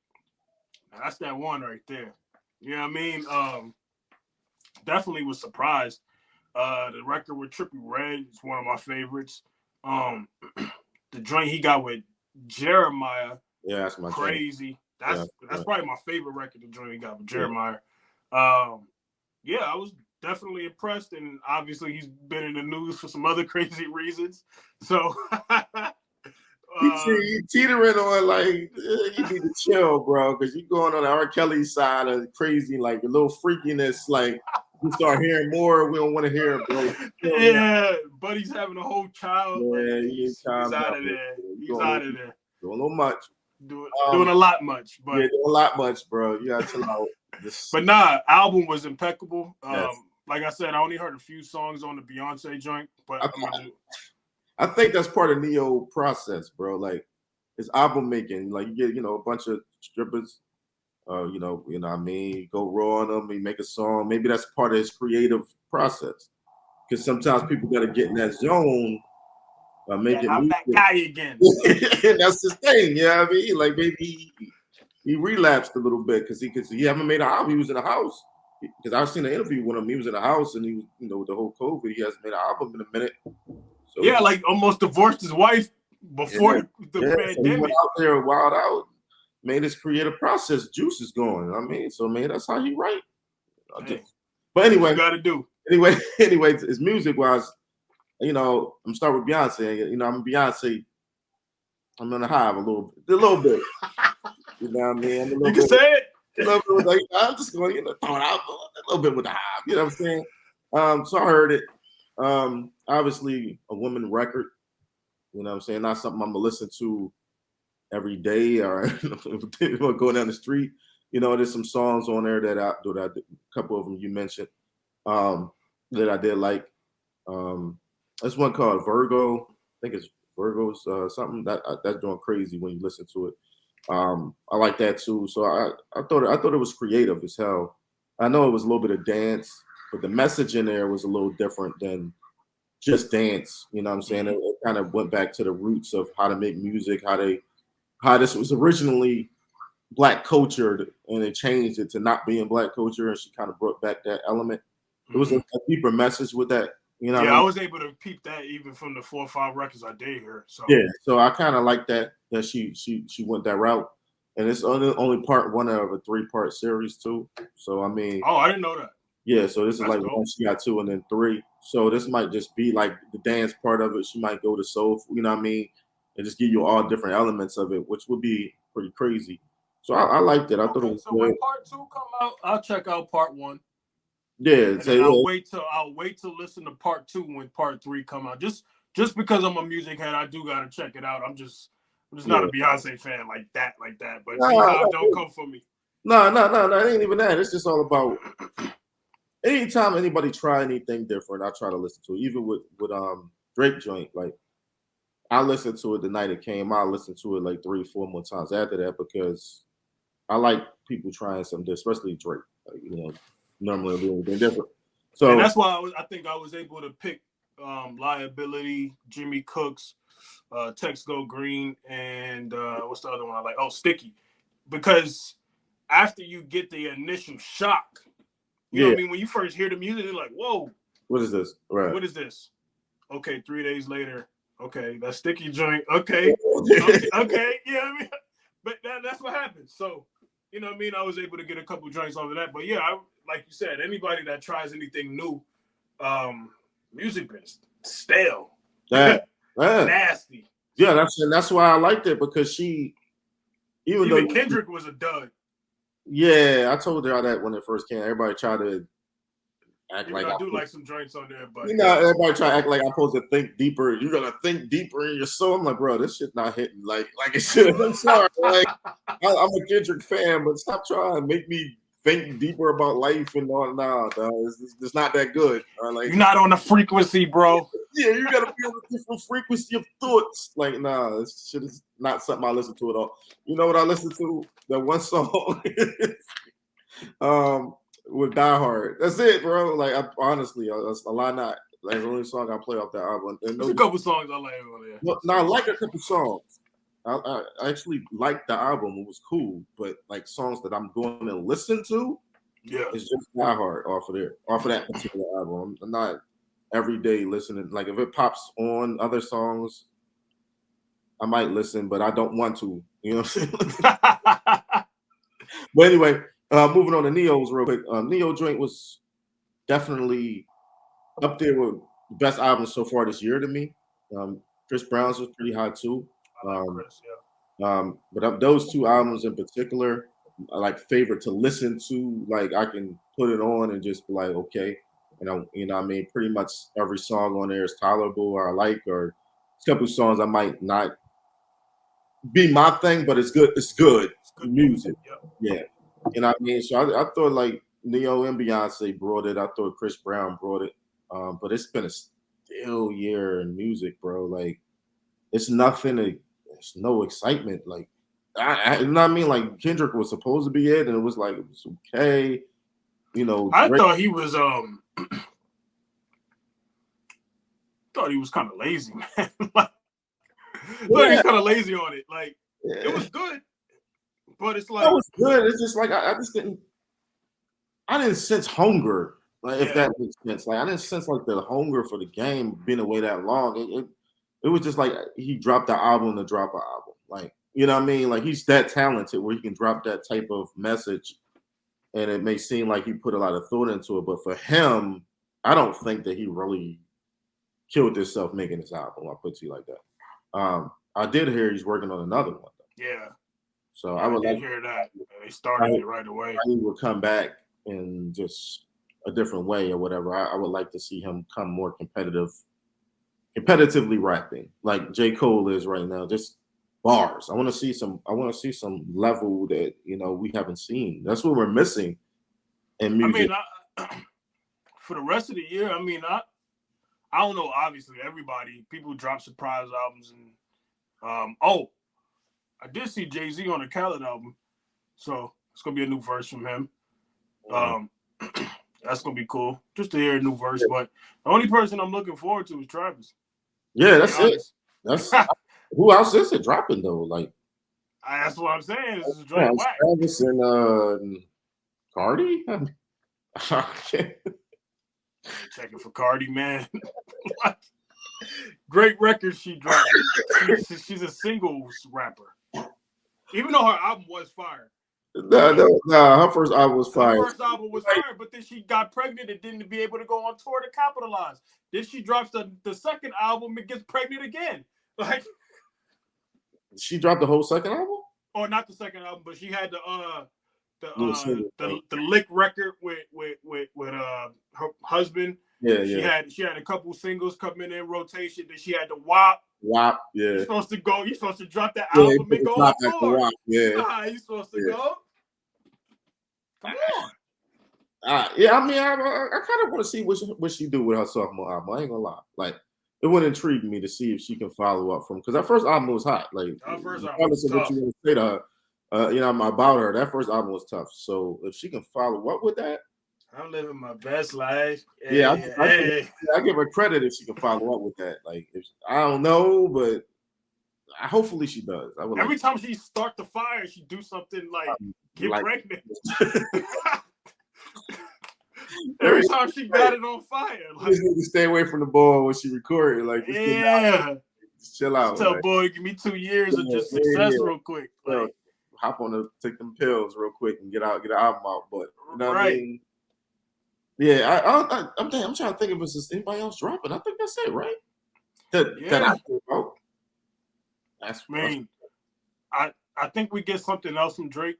that's that one right there. You know what I mean? Definitely was surprised. The record with Trippie Redd is one of my favorites. The joint he got with Jeremiah, yeah, that's my crazy. Joint. That's probably my favorite record. The joint he got with Jeremiah. Yeah, I was definitely impressed, and obviously he's been in the news for some other crazy reasons. So You teetering on like you need to chill, bro, because you going on the R. Kelly side of crazy, like a little freakiness. Like you start hearing more, we don't want to hear it, bro. Yeah, Buddy's having a whole child. Yeah, like, he's out of there. He's out of there. Doing a little much. Doing a lot much, but yeah, doing a lot much, bro. You gotta chill out. But nah, album was impeccable. Yes. Like I said, I only heard a few songs on the Beyoncé joint, but I think that's part of Neyo process, bro. Like his album making, like you get, a bunch of strippers, you know what I mean, go raw on them, he make a song. Maybe that's part of his creative process. Because sometimes people gotta get in that zone. I'm that guy again. That's his thing, what I mean? Like maybe he relapsed a little bit because he haven't made an album. He was in a house. Because I've seen an interview with him. He was in a house and he was, with the whole COVID, he hasn't made an album in a minute. So yeah, like almost divorced his wife before the pandemic. So he went out there, wild out, made his creative process juices going. I mean, so man, that's how he write. But anyway, you gotta do. Anyway, his music wise, I'm starting with Beyonce. I'm Beyonce. I'm on the hive a little bit. You know what I mean? You can say it. I'm just going, throw it out a little bit with the hive. You know what I'm saying? So I heard it. Obviously a woman record. You know what I'm saying? Not something I'm gonna listen to every day or going down the street. There's some songs on there that I a couple of them you mentioned that I did like. There's one called Virgo. I think it's Virgo's something that's going crazy when you listen to it. I like that too. So I thought it was creative as hell. I know it was a little bit of dance, but the message in there was a little different than just dance. You know what I'm saying? It kind of went back to the roots of how to make music, how this was originally Black culture, and they changed it to not being Black culture, and she kind of brought back that element. It was a deeper message with that. What I mean? I was able to peep that even from the 4 or 5 records I did hear. So so I kind of like that she went that route, and it's only part 1 of a 3-part series too. So I mean, I didn't know that. Yeah, so this is like dope. 1, she got 2, and then 3. So this might just be like the dance part of it. She might go to soul, you know what I mean, and just give you all different elements of it, which would be pretty crazy. So I liked it. I thought it was good. When part 2 come out, I'll check out part 1. Yeah, I'll wait to listen to part 2 when part 3 come out. Just because I'm a music head, I do gotta check it out. I'm just not a Beyonce fan like that. But don't come for me. No, it ain't even that. It's just all about. Anytime anybody try anything different, I try to listen to it. Even with Drake joint, like I listened to it the night it came out. I listened to it like 3-4 more times after that because I like people trying something, especially Drake. Like, normally do anything different. So and that's why I think I was able to pick Liability, Jimmy Cooks, Text Go Green, and what's the other one I like? Oh, Sticky. Because after you get the initial shock, you know what I mean? When you first hear the music, you're like, whoa. What is this? Right. What is this? Okay, 3 days later. Okay, that Sticky joint. Okay. You know what I mean? But that's what happens. So, you know what I mean? I was able to get a couple joints off of that. But yeah, like you said, anybody that tries anything new, music is stale. Nasty. Yeah, that's why I liked it because even though Kendrick was a dud. Yeah, I told her that when it first came. Everybody tried to act like I do like some joints on there, but everybody try to act like I'm supposed to think deeper. You're gonna think deeper in your soul. I'm like, bro, this shit not hitting like it should. I'm sorry, like I'm a Kendrick fan, but stop trying to make me think deeper about life and all. Nah, it's not that good. Like you're not on the frequency, bro. Yeah, you gotta be on a different frequency of thoughts. Like, nah, this shit is not something I listen to at all. You know what I listen to? That one song with Die Hard. That's it, bro. Like, honestly, that's a lot not. Like, the only song I play off that album. There's a couple songs I like on there. No, I like a couple songs. I actually liked the album. It was cool, but like songs that I'm going to listen to, it's just Die Hard off of that particular album. I'm not every day listening. Like if it pops on other songs, I might listen, but I don't want to. You know what I'm saying? But anyway, moving on to Neyo's real quick. Neyo joint was definitely up there with the best albums so far this year to me. Chris Brown's was pretty high too. I like Chris. But those two albums in particular, I like favorite to listen to. Like I can put it on and just be like, okay, I mean, pretty much every song on there is tolerable or I like, or a couple songs I might not be my thing, but it's good. It's good music. Yeah, I mean, so I thought like Neyo and Beyonce brought it. I thought Chris Brown brought it. But it's been a still year in music, bro. Like it's nothing. There's no excitement. Like you know what I mean? Like Kendrick was supposed to be it, and it was like it was okay. I thought he was thought he was kind of lazy, man. Like, thought he was kind of lazy on it. Like it was good, but it's like it was good. It's just like I just didn't. I didn't sense hunger. Like if that makes sense. Like I didn't sense like the hunger for the game being away that long. It was just like he dropped the album to drop an album. Like, you know what I mean? Like he's that talented where he can drop that type of message and it may seem like he put a lot of thought into it. But for him, I don't think that he really killed himself making this album. I'll put it to you like that. I did hear he's working on another one. Though. Yeah. So I would hear that. They started it right away. He would come back in just a different way or whatever. I would like to see him come more competitively rapping like J. Cole is right now. Just bars. I want to see some level that we haven't seen. That's what we're missing in music. I mean, for the rest of the year, I mean, I don't know. Obviously, people drop surprise albums, and I did see Jay-Z on the Khaled album, so it's gonna be a new verse from him. That's gonna be cool just to hear a new verse. But the only person I'm looking forward to is Travis. Yeah, that's it. That's who else is it dropping though? Like that's what I'm saying. This is Drake whack. Travis and Cardi. Checking for Cardi, man. Great record she dropped. She's a singles rapper. Even though her album was fire. No, her first album was fire. Her first album was fire, but then she got pregnant and didn't be able to go on tour to capitalize. Then she drops the second album and gets pregnant again. Like she dropped the whole second album? Or not the second album, but she had the Lick record with her husband. Yeah, She had a couple singles coming in rotation. Then she had the WAP. WAP, yeah. You're supposed to drop that album and go on tour. Yeah. You're supposed to go. Come on. Yeah, I mean, I kind of want to see what she do with her sophomore album. I ain't gonna lie. Like, it would intrigue me to see if she can follow up from, because that first album was hot. Like, her first album was tough. What you want to say to her, about her, that first album was tough. So if she can follow up with that, I'm living my best life. I give her credit if she can follow up with that. Like, I don't know, but hopefully she does. Every time she start the fire, she do something like get pregnant. Every time she got it on fire, like, just need to stay away from the ball when she recorded. Like, just chill out. Tell boy, give me 2 years of just success real quick. Like, hop on take them pills real quick and get an album out. But you know what I mean? Yeah, I'm trying to think if it's just anybody else dropping. I think that's it, right? That I know about. I think we get something else from Drake.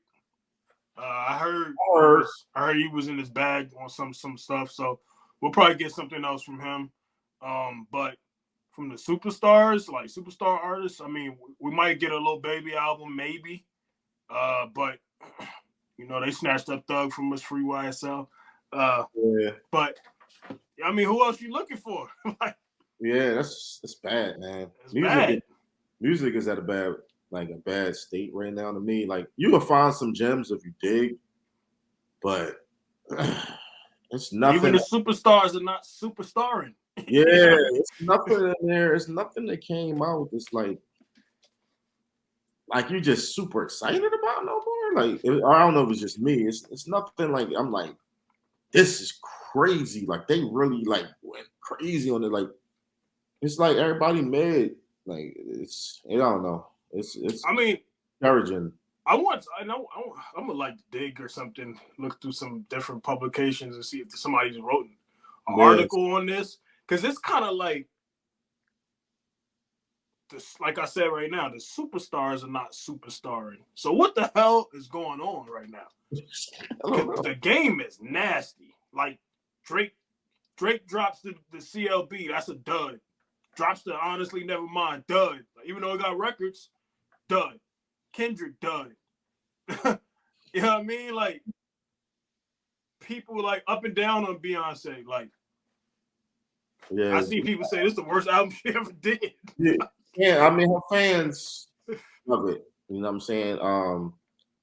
I heard he was in his bag on some stuff, so we'll probably get something else from him. But from the superstars, like superstar artists, I mean, we might get a Lil Baby album, maybe. But they snatched up Thug from us, free YSL. But I mean, who else you looking for? That's bad, man. Music is at a bad state right now to me. Like, you can find some gems if you dig, but it's nothing. Even the superstars are not superstarring. Yeah, it's nothing in there. It's nothing that came out that's like you just super excited about no more. Like, I don't know if it's just me. It's nothing like I'm like, this is crazy. Like, they really like went crazy on it. Like, it's like everybody made. Like, I don't know. It's. I mean, encouraging. I'm gonna like dig or something. Look through some different publications and see if somebody's wrote an article on this, because it's kind of like like I said right now, the superstars are not superstarring. So what the hell is going on right now? Because the game is nasty. Like Drake drops the CLB, that's a dud. Drops the Honestly Nevermind, dud. Like, even though he got records, dud. Kendrick, dud. You know what I mean? Like, people like up and down on Beyonce. Like, I see people say this is the worst album she ever did. Yeah, I mean, her fans love it. You know what I'm saying?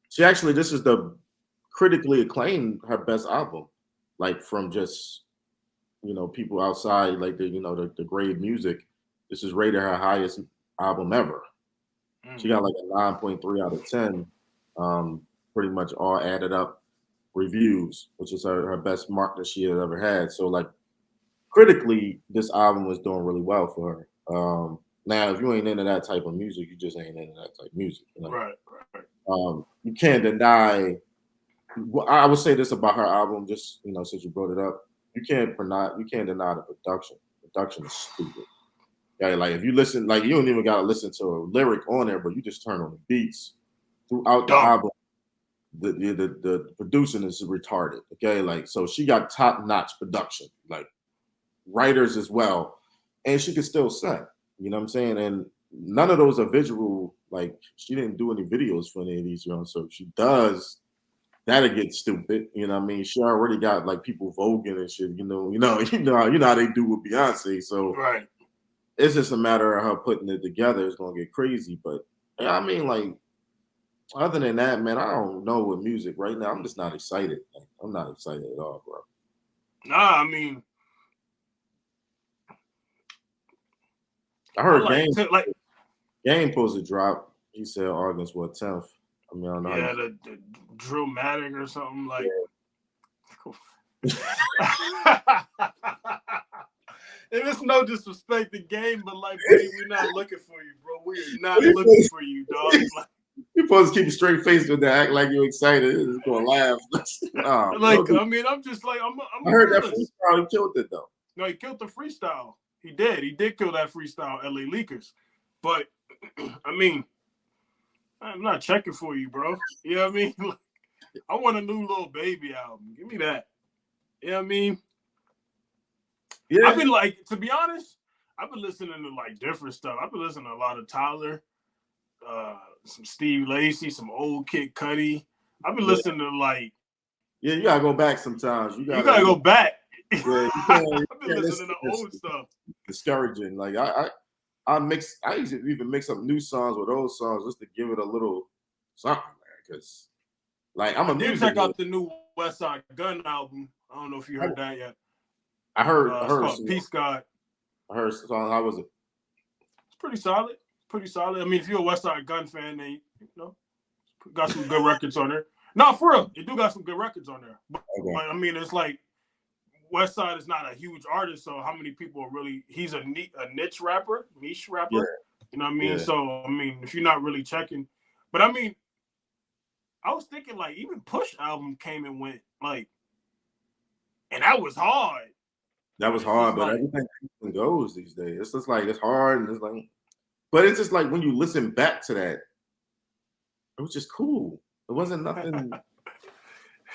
She actually, this is the critically acclaimed her best album, like from just people outside, like the grade music. This is rated her highest album ever. She got like a 9.3 out of 10. Pretty much all added up reviews, which is her best mark that she has ever had. So like critically, this album was doing really well for her. Now, if you ain't into that type of music, you just ain't into that type of music. Right. You can't deny. Well, I would say this about her album, just since you brought it up, you can't deny the production. Production is stupid. Okay, like if you listen, like you don't even gotta listen to a lyric on there, but you just turn on the beats throughout the album. The producing is retarded. Okay, like so she got top notch production, like writers as well, and she could still sing. You know what I'm saying? And none of those are visual. Like she didn't do any videos for any of these, so she does. That'll get stupid, you know what I mean? She already got like people voguing and shit, you know how they do with Beyonce. So right. It's just a matter of her putting it together. It's gonna get crazy. But yeah, I mean, like, other than that, man, I don't know with music right now. I'm just not excited. Like, I'm not excited at all, bro. Nah, I mean, I heard Game supposed to drop. He said August 10th. I mean, I don't know. Yeah, the Drillmatic or something like. And it's no disrespect to Game, but like, babe, we're not looking for you, bro. We are not looking for you, dog. Like, you're supposed to keep a straight face with that, act like you're excited. It's gonna laugh. I mean, I'm just like, I heard that freestyle. He killed it though. No, he killed the freestyle. He did kill that freestyle, LA Leakers. But I mean, I'm not checking for you, bro. You know what I mean? I want a new Lil Baby album. Give me that. You know what I mean? Yeah. I've been like, to be honest, I've been listening to like different stuff. I've been listening to a lot of Tyler, some Steve Lacy, some old Kid Cudi. I've been listening to like. Yeah, you gotta go back sometimes. You gotta go back. Yeah, I've been listening to old stuff. Discouraging. Like I used to even mix up new songs with old songs just to give it a little something, because like I'm a music. Check out the new West Side Gun album. I don't know if you heard that yet. I heard. It's called Peace God. I heard. So how was it? It's pretty solid. I mean, if you're a West Side Gun fan, then got some good records on there. No, for real, you do got some good records on there. But I mean, it's like West Side is not a huge artist, so how many people are really? He's a niche rapper. Yeah. You know what I mean? Yeah. So I mean, if you're not really checking, but I mean, I was thinking like even Push album came and went like, and that was hard. That was hard, but everything goes these days. It's just like it's hard, and it's like, but it's just like when you listen back to that, it was just cool. It wasn't nothing.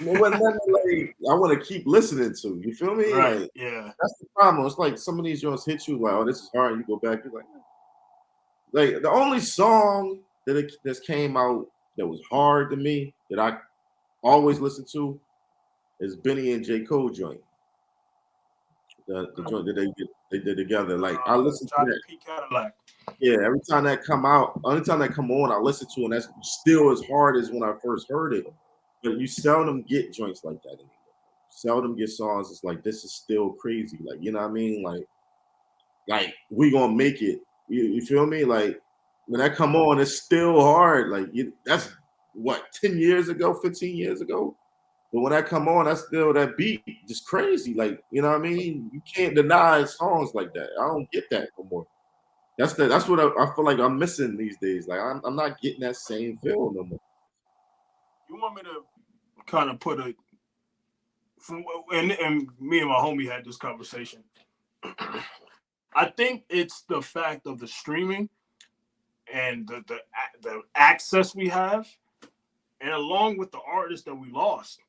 It wasn't nothing like I want to keep listening to. You feel me? Right. Like, yeah. That's the problem. It's like some of these joints hit you like, oh, this is hard. And you go back, you're like the only song that came out that was hard to me that I always listen to is Benny and J. Cole joint. The joint that they did together. Like I listen to that. Yeah, every time that come out, only time that come on, I listen to, and that's still as hard as when I first heard it. But you seldom get joints like that anymore. Seldom get songs. It's like this is still crazy. Like you know what I mean? Like we gonna make it. You feel me? Like when that come on, it's still hard. Like that's what 10 years ago, 15 years ago. But when that come on, that's still that beat, just crazy. Like you know what I mean? You can't deny songs like that. I don't get that no more. That's what I feel like I'm missing these days. Like I'm not getting that same feel no more. You want me to kind of put and me and my homie had this conversation. I think it's the fact of the streaming. and the access we have, and along with the artists that we lost,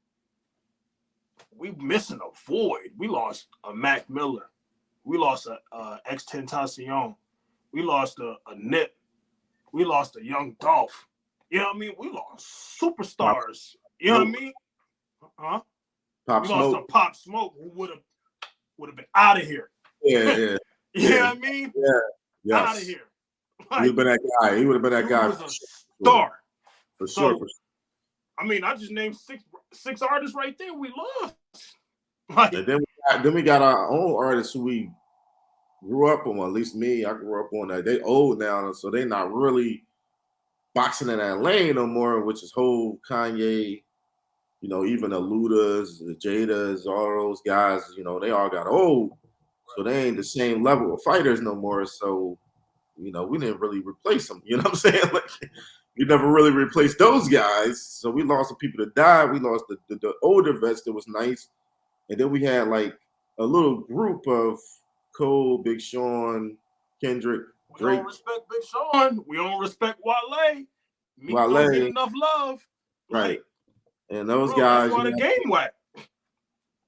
we missing a void. We lost a Mac Miller. We lost a X-Tentacion. We lost a Nip. We lost a Young Dolph. You know what I mean? We lost superstars. You know what I mean? Huh? Pop we Smoke. lost a Pop Smoke who would have been out of here. Yeah. You know what I mean? Yeah. Yes. Out of here. Like, he would have been that guy. He would have been that guy. He was a star. For sure. I mean, I just named six artists right there we lost. Like, and then we got our own artists who we grew up on. At least me, I grew up on that. They old now, so they're not really boxing in that lane no more, which is Hov, Kanye, even the Ludas, the Jadas, all those guys, they all got old. So they ain't the same level of fighters no more. So, we didn't really replace them. You know what I'm saying? Like, we never really replaced those guys. So we lost the people that died. We lost the older vets that was nice. And then we had like a little group of Cole, Big Sean, Kendrick, Drake. We don't respect Big Sean. We don't respect Wale. Meek don't get enough love. Right. And those guys. That's why the game whack.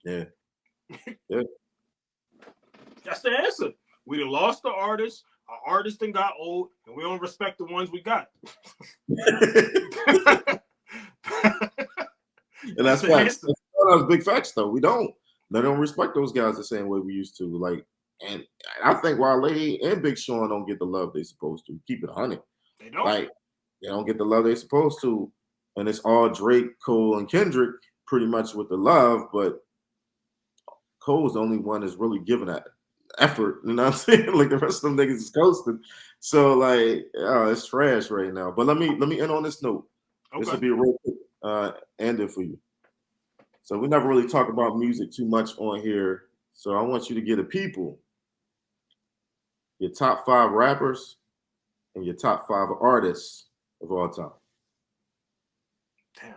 Yeah. That's the answer. We done lost the artists. Our artists done got old, and we don't respect the ones we got. And that's facts. That's big facts, though. We don't. They don't respect those guys the same way we used to. Like, and I think Wale and Big Sean don't get the love they supposed to. Keep it 100. They don't. Like, they don't get the love they supposed to. And it's all Drake, Cole, and Kendrick pretty much with the love, but Cole's the only one that's really giving that effort. You know what I'm saying? Like, the rest of them niggas is coasting. So, like, it's trash right now. But let me end on this note. Okay. This will be a real quick ending for you. So we never really talk about music too much on here. So I want you to give the people your top 5 rappers and your top 5 artists of all time. Damn.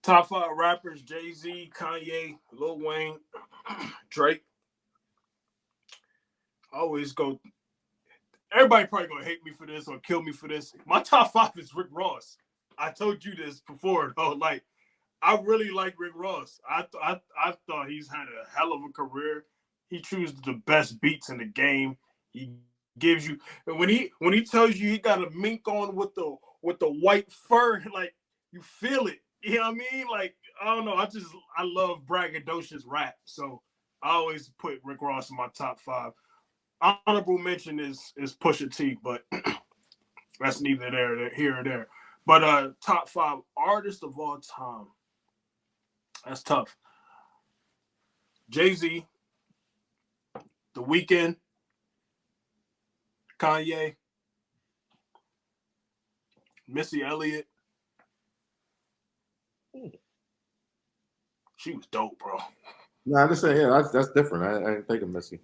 Top 5 rappers: Jay-Z, Kanye, Lil Wayne, Drake. I always go. Everybody probably gonna hate me for this or kill me for this. My top 5 is Rick Ross. I told you this before, though. Like, I really like Rick Ross. I thought he's had a hell of a career. He chooses the best beats in the game. He gives you, and when he tells you he got a mink on with the white fur, like, you feel it. You know what I mean? Like, I don't know. I love braggadocious rap. So I always put Rick Ross in my top 5. Honorable mention is Pusha T, but that's neither here or there. But top 5 artists of all time. That's tough. Jay-Z, The Weeknd, Kanye, Missy Elliott. She was dope, bro. No, I just say, yeah, that's different. I ain't thinking Missy.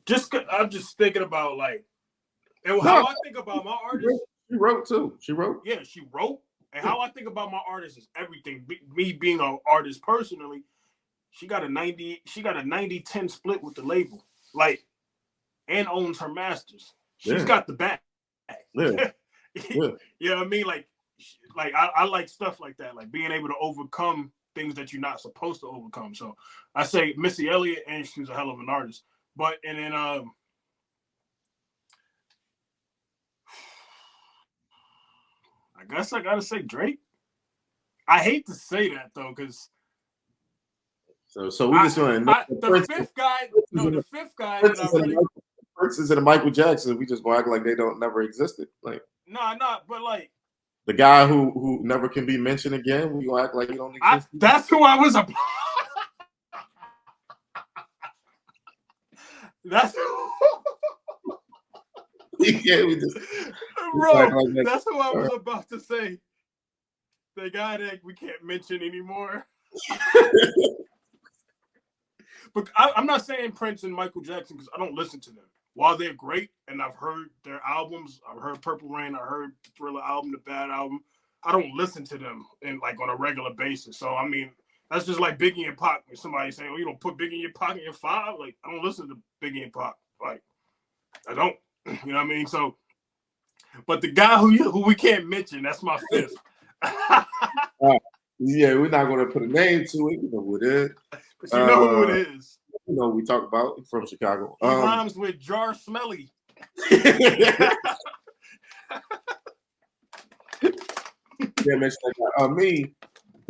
I'm just thinking about, like, and how I think about my artists. She wrote too. She wrote. Yeah, she wrote. And how I think about my artist is everything. Me being an artist personally, she got a 90-10 split with the label. Like, and owns her masters. She's got the bag. Yeah. You know what I mean? Like I like stuff like that, like being able to overcome things that you're not supposed to overcome. So I say Missy Elliott, and she's a hell of an artist. But and then I guess I gotta say Drake. I hate to say that though, because so we just want the fifth guy that I really Prince's and Michael Jackson. We just gonna act like they never existed. Like, but like the guy who never can be mentioned again. We gonna act like he don't exist. That's who I was about. That's yeah, we just bro. That's who I was about to say. The guy that we can't mention anymore. But I'm not saying Prince and Michael Jackson because I don't listen to them. While they're great, and I've heard their albums, I've heard Purple Rain, I heard the Thriller album, the Bad album. I don't listen to them on a regular basis. So I mean, that's just like Biggie and Pac. When somebody saying, "Oh, you don't put Biggie and Pac in your 5," like I don't listen to Biggie and Pac. Like I don't. You know what I mean? So But the guy who we can't mention, that's my fifth. Yeah, we're not going to put a name to it. You know who it is. But you know who it is. You know we talk about from Chicago. He rhymes with Jar Smelly. Yeah, mention that guy. Me,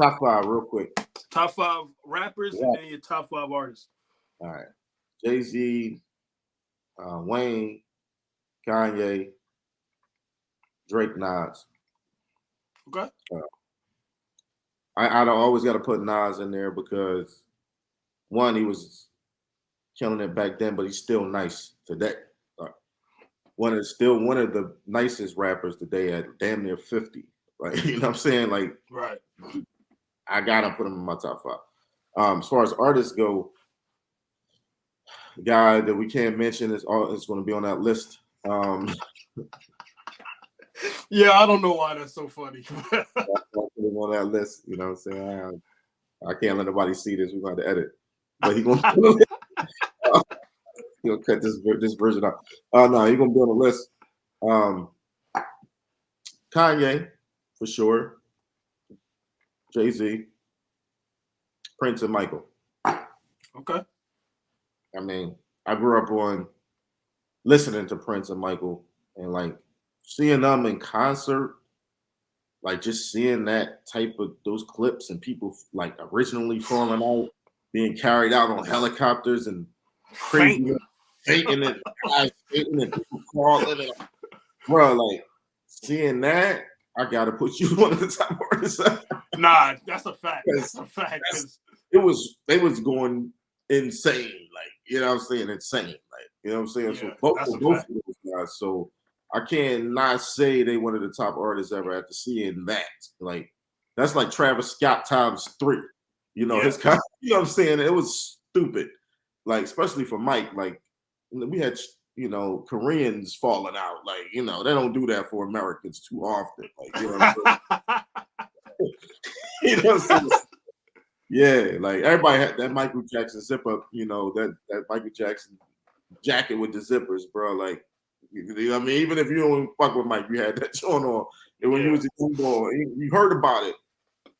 top 5 real quick. Top 5 rappers and then your top 5 artists. All right. Jay-Z, Wayne, Kanye, Drake, Nas. Okay. I always got to put Nas in there because, one, he was killing it back then, but he's still nice today. Still one of the nicest rappers today at damn near 50. Like, you know what I'm saying? Like, right. I gotta put him in my top 5. As far as artists go, the guy that we can't mention is going to be on that list. Yeah, I don't know why that's so funny. I'll put him on that list. You know what I'm saying? I can't let nobody see this. We're going to edit, but he's going to he'll cut this version out. No, he's going to be on the list. Kanye, for sure. Jay-Z, Prince, and Michael. Okay. I mean, I grew up on listening to Prince and Michael and like seeing them in concert, like just seeing that type of those clips and people like originally falling out, being carried out on helicopters and crazy fainting and guys fainting and people crawling and bro, like seeing that, I gotta put you one of the top artists. Nah, that's a fact. That's a fact. They was going insane, like you know what I'm saying, insane, like you know what I'm saying. Yeah, so both of those guys. So I can't not say they one of the top artists ever after seeing that. Like that's like Travis Scott times 3. You know his kind. You know what I'm saying. It was stupid, like especially for Mike. Like we had Koreans falling out. Like they don't do that for Americans too often. Like you know what I'm saying. You know what I'm saying. Yeah, like everybody had that Michael Jackson zip up, that Michael Jackson jacket with the zippers, bro. Like, I mean, even if you don't fuck with Mike, you had that joint on. And when you was a young boy, you heard about it.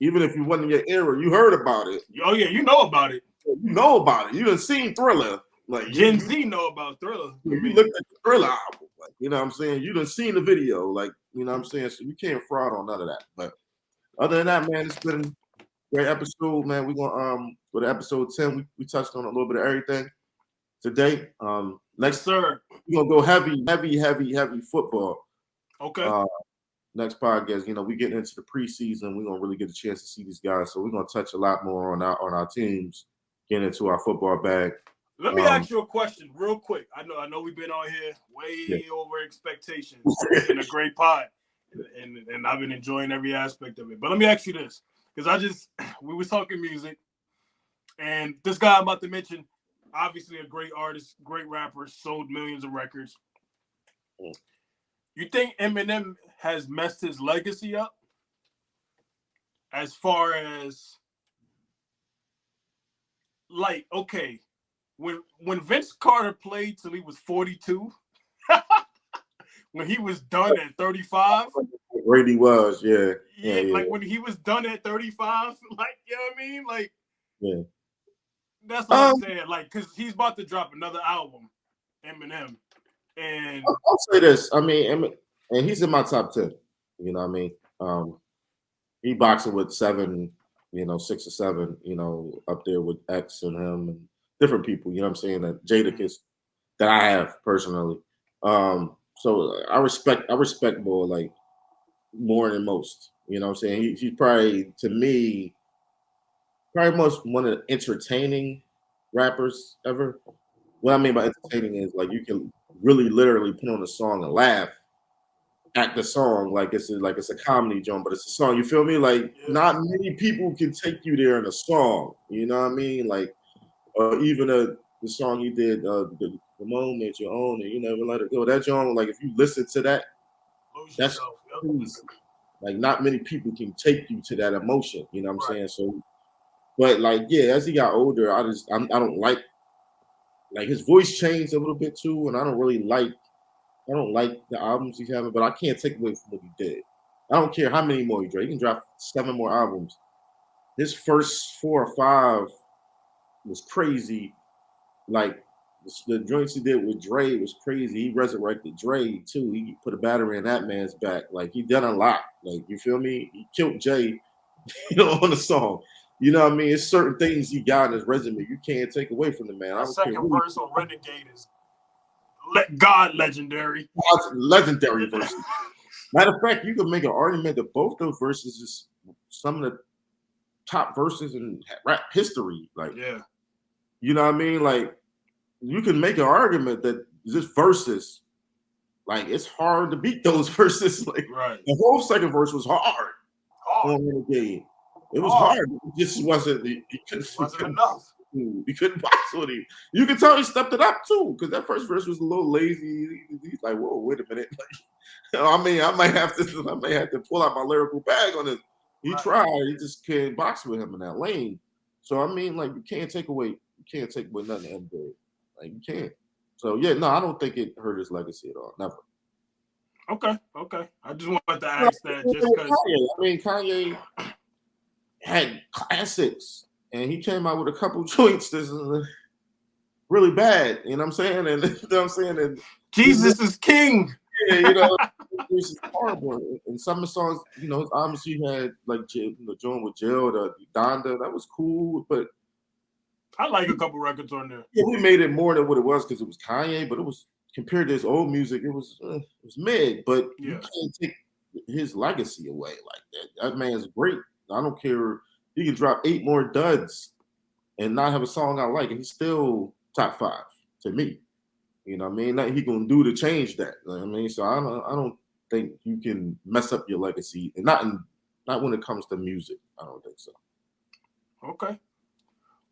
Even if you wasn't in your era, you heard about it. Oh yeah, you know about it. You know about it. You done seen Thriller. Like Gen Z know about Thriller. You looked at the Thriller album, like you know what I'm saying. You done seen the video, like you know what I'm saying. So you can't fraud on none of that. But other than that, man, it's been great episode, man. We're gonna go to episode 10. We touched on a little bit of everything today. Next, sir, we're gonna go heavy football. Okay. Next podcast, we getting into the preseason. We're gonna really get a chance to see these guys. So we're gonna touch a lot more on our teams, get into our football bag. Let me ask you a question real quick. I know we've been on here way over expectations. It's been a great pod, and I've been enjoying every aspect of it. But let me ask you this. Because we was talking music, and this guy I'm about to mention, obviously a great artist, great rapper, sold millions of records. You think Eminem has messed his legacy up? As far as, like, okay, when Vince Carter played till he was 42, when he was done at 35. Brady was, yeah. Like when he was done at 35, like, you know what I mean? Like, yeah. That's what I'm saying. Like, because he's about to drop another album, Eminem. And I'll say this. I mean, and he's in my top 10. You know what I mean? He boxing with 7, 6 or 7, up there with X and him and different people, you know what I'm saying? That Jadakiss that I have personally. So I respect more than most. You know what I'm saying? He's probably, to me, most one of the entertaining rappers ever. What I mean by entertaining is like you can really literally put on a song and laugh at the song like it's a comedy joint, but it's a song. You feel me? Like not many people can take you there in a song. You know what I mean? Like even the song you did, the moment you own it, you never let it go. That joint, like if you listen to that, that's like not many people can take you to that emotion. You know what I'm saying? So, but like as he got older, I don't like his voice changed a little bit too, and I don't really like I don't like the albums he's having, but I can't take away from what he did. I don't care how many more he drop. He can drop 7 more albums. His first 4 or 5 was crazy. Like the joints he did with Dre was crazy. He resurrected Dre too. He put a battery in that man's back. Like he done a lot. Like you feel me? He killed Jay, on the song. You know what I mean? It's certain things he got in his resume you can't take away from the man. I The don't second care. verse on Renegade is God legendary. Legendary verses. Matter of fact, you could make an argument that both those verses is some of the top verses in rap history. Like, yeah, you know what I mean? Like, you can make an argument that this verses, like, it's hard to beat those verses. Like, right. The whole second verse was hard. On Renegade. It was hard. It just wasn't. He wasn't enough. He couldn't box with him. You can tell he stepped it up too, because that first verse was a little lazy. He's like, "Whoa, wait a minute!" Like, I mean, I may have to pull out my lyrical bag on this. He tried. He just can't box with him in that lane. So I mean, like, you can't take away nothing M did. Like, you can't. So yeah, no, I don't think it hurt his legacy at all. Never. Okay. I just wanted to ask that just because. I mean, Kanye had classics, and he came out with a couple joints that's really bad. You know what I'm saying? And you know what I'm saying? And Jesus is king. Yeah, this is horrible. And some of the songs, obviously had like joint with Jill, the Donda, that was cool, but I like a couple records on there. Yeah, we made it more than what it was because it was Kanye, but it was compared to his old music, it was mid. But you can't take his legacy away like that. That man's great. I don't care. He can drop 8 more duds and not have a song I like, and he's still top 5 to me. You know what I mean? Nothing he gonna do to change that. You know what I mean? So I don't think you can mess up your legacy, and not when it comes to music. I don't think so. Okay.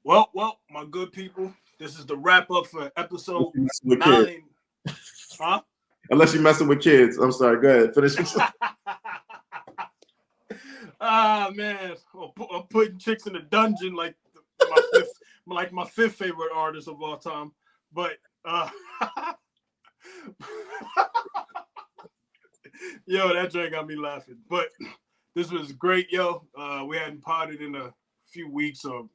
Well, my good people, this is the wrap up for episode 9. Huh? Unless you're messing with kids. I'm sorry. Go ahead. Finish. Man, I'm putting chicks in the dungeon like my fifth favorite artist of all time. But yo, that joint got me laughing. But this was great, yo. We hadn't potted in a few weeks or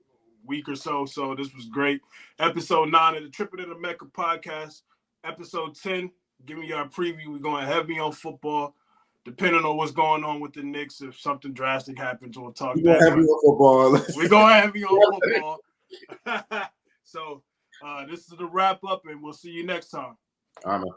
week or so this was great. Episode 9 of the Trippin-N-The podcast. Episode 10, giving you our preview. We're going heavy on football, depending on what's going on with the Knicks. If something drastic happens, we'll talk. We're going heavy on football. We're going heavy on football. So this is the wrap up, and we'll see you next time. All right, man.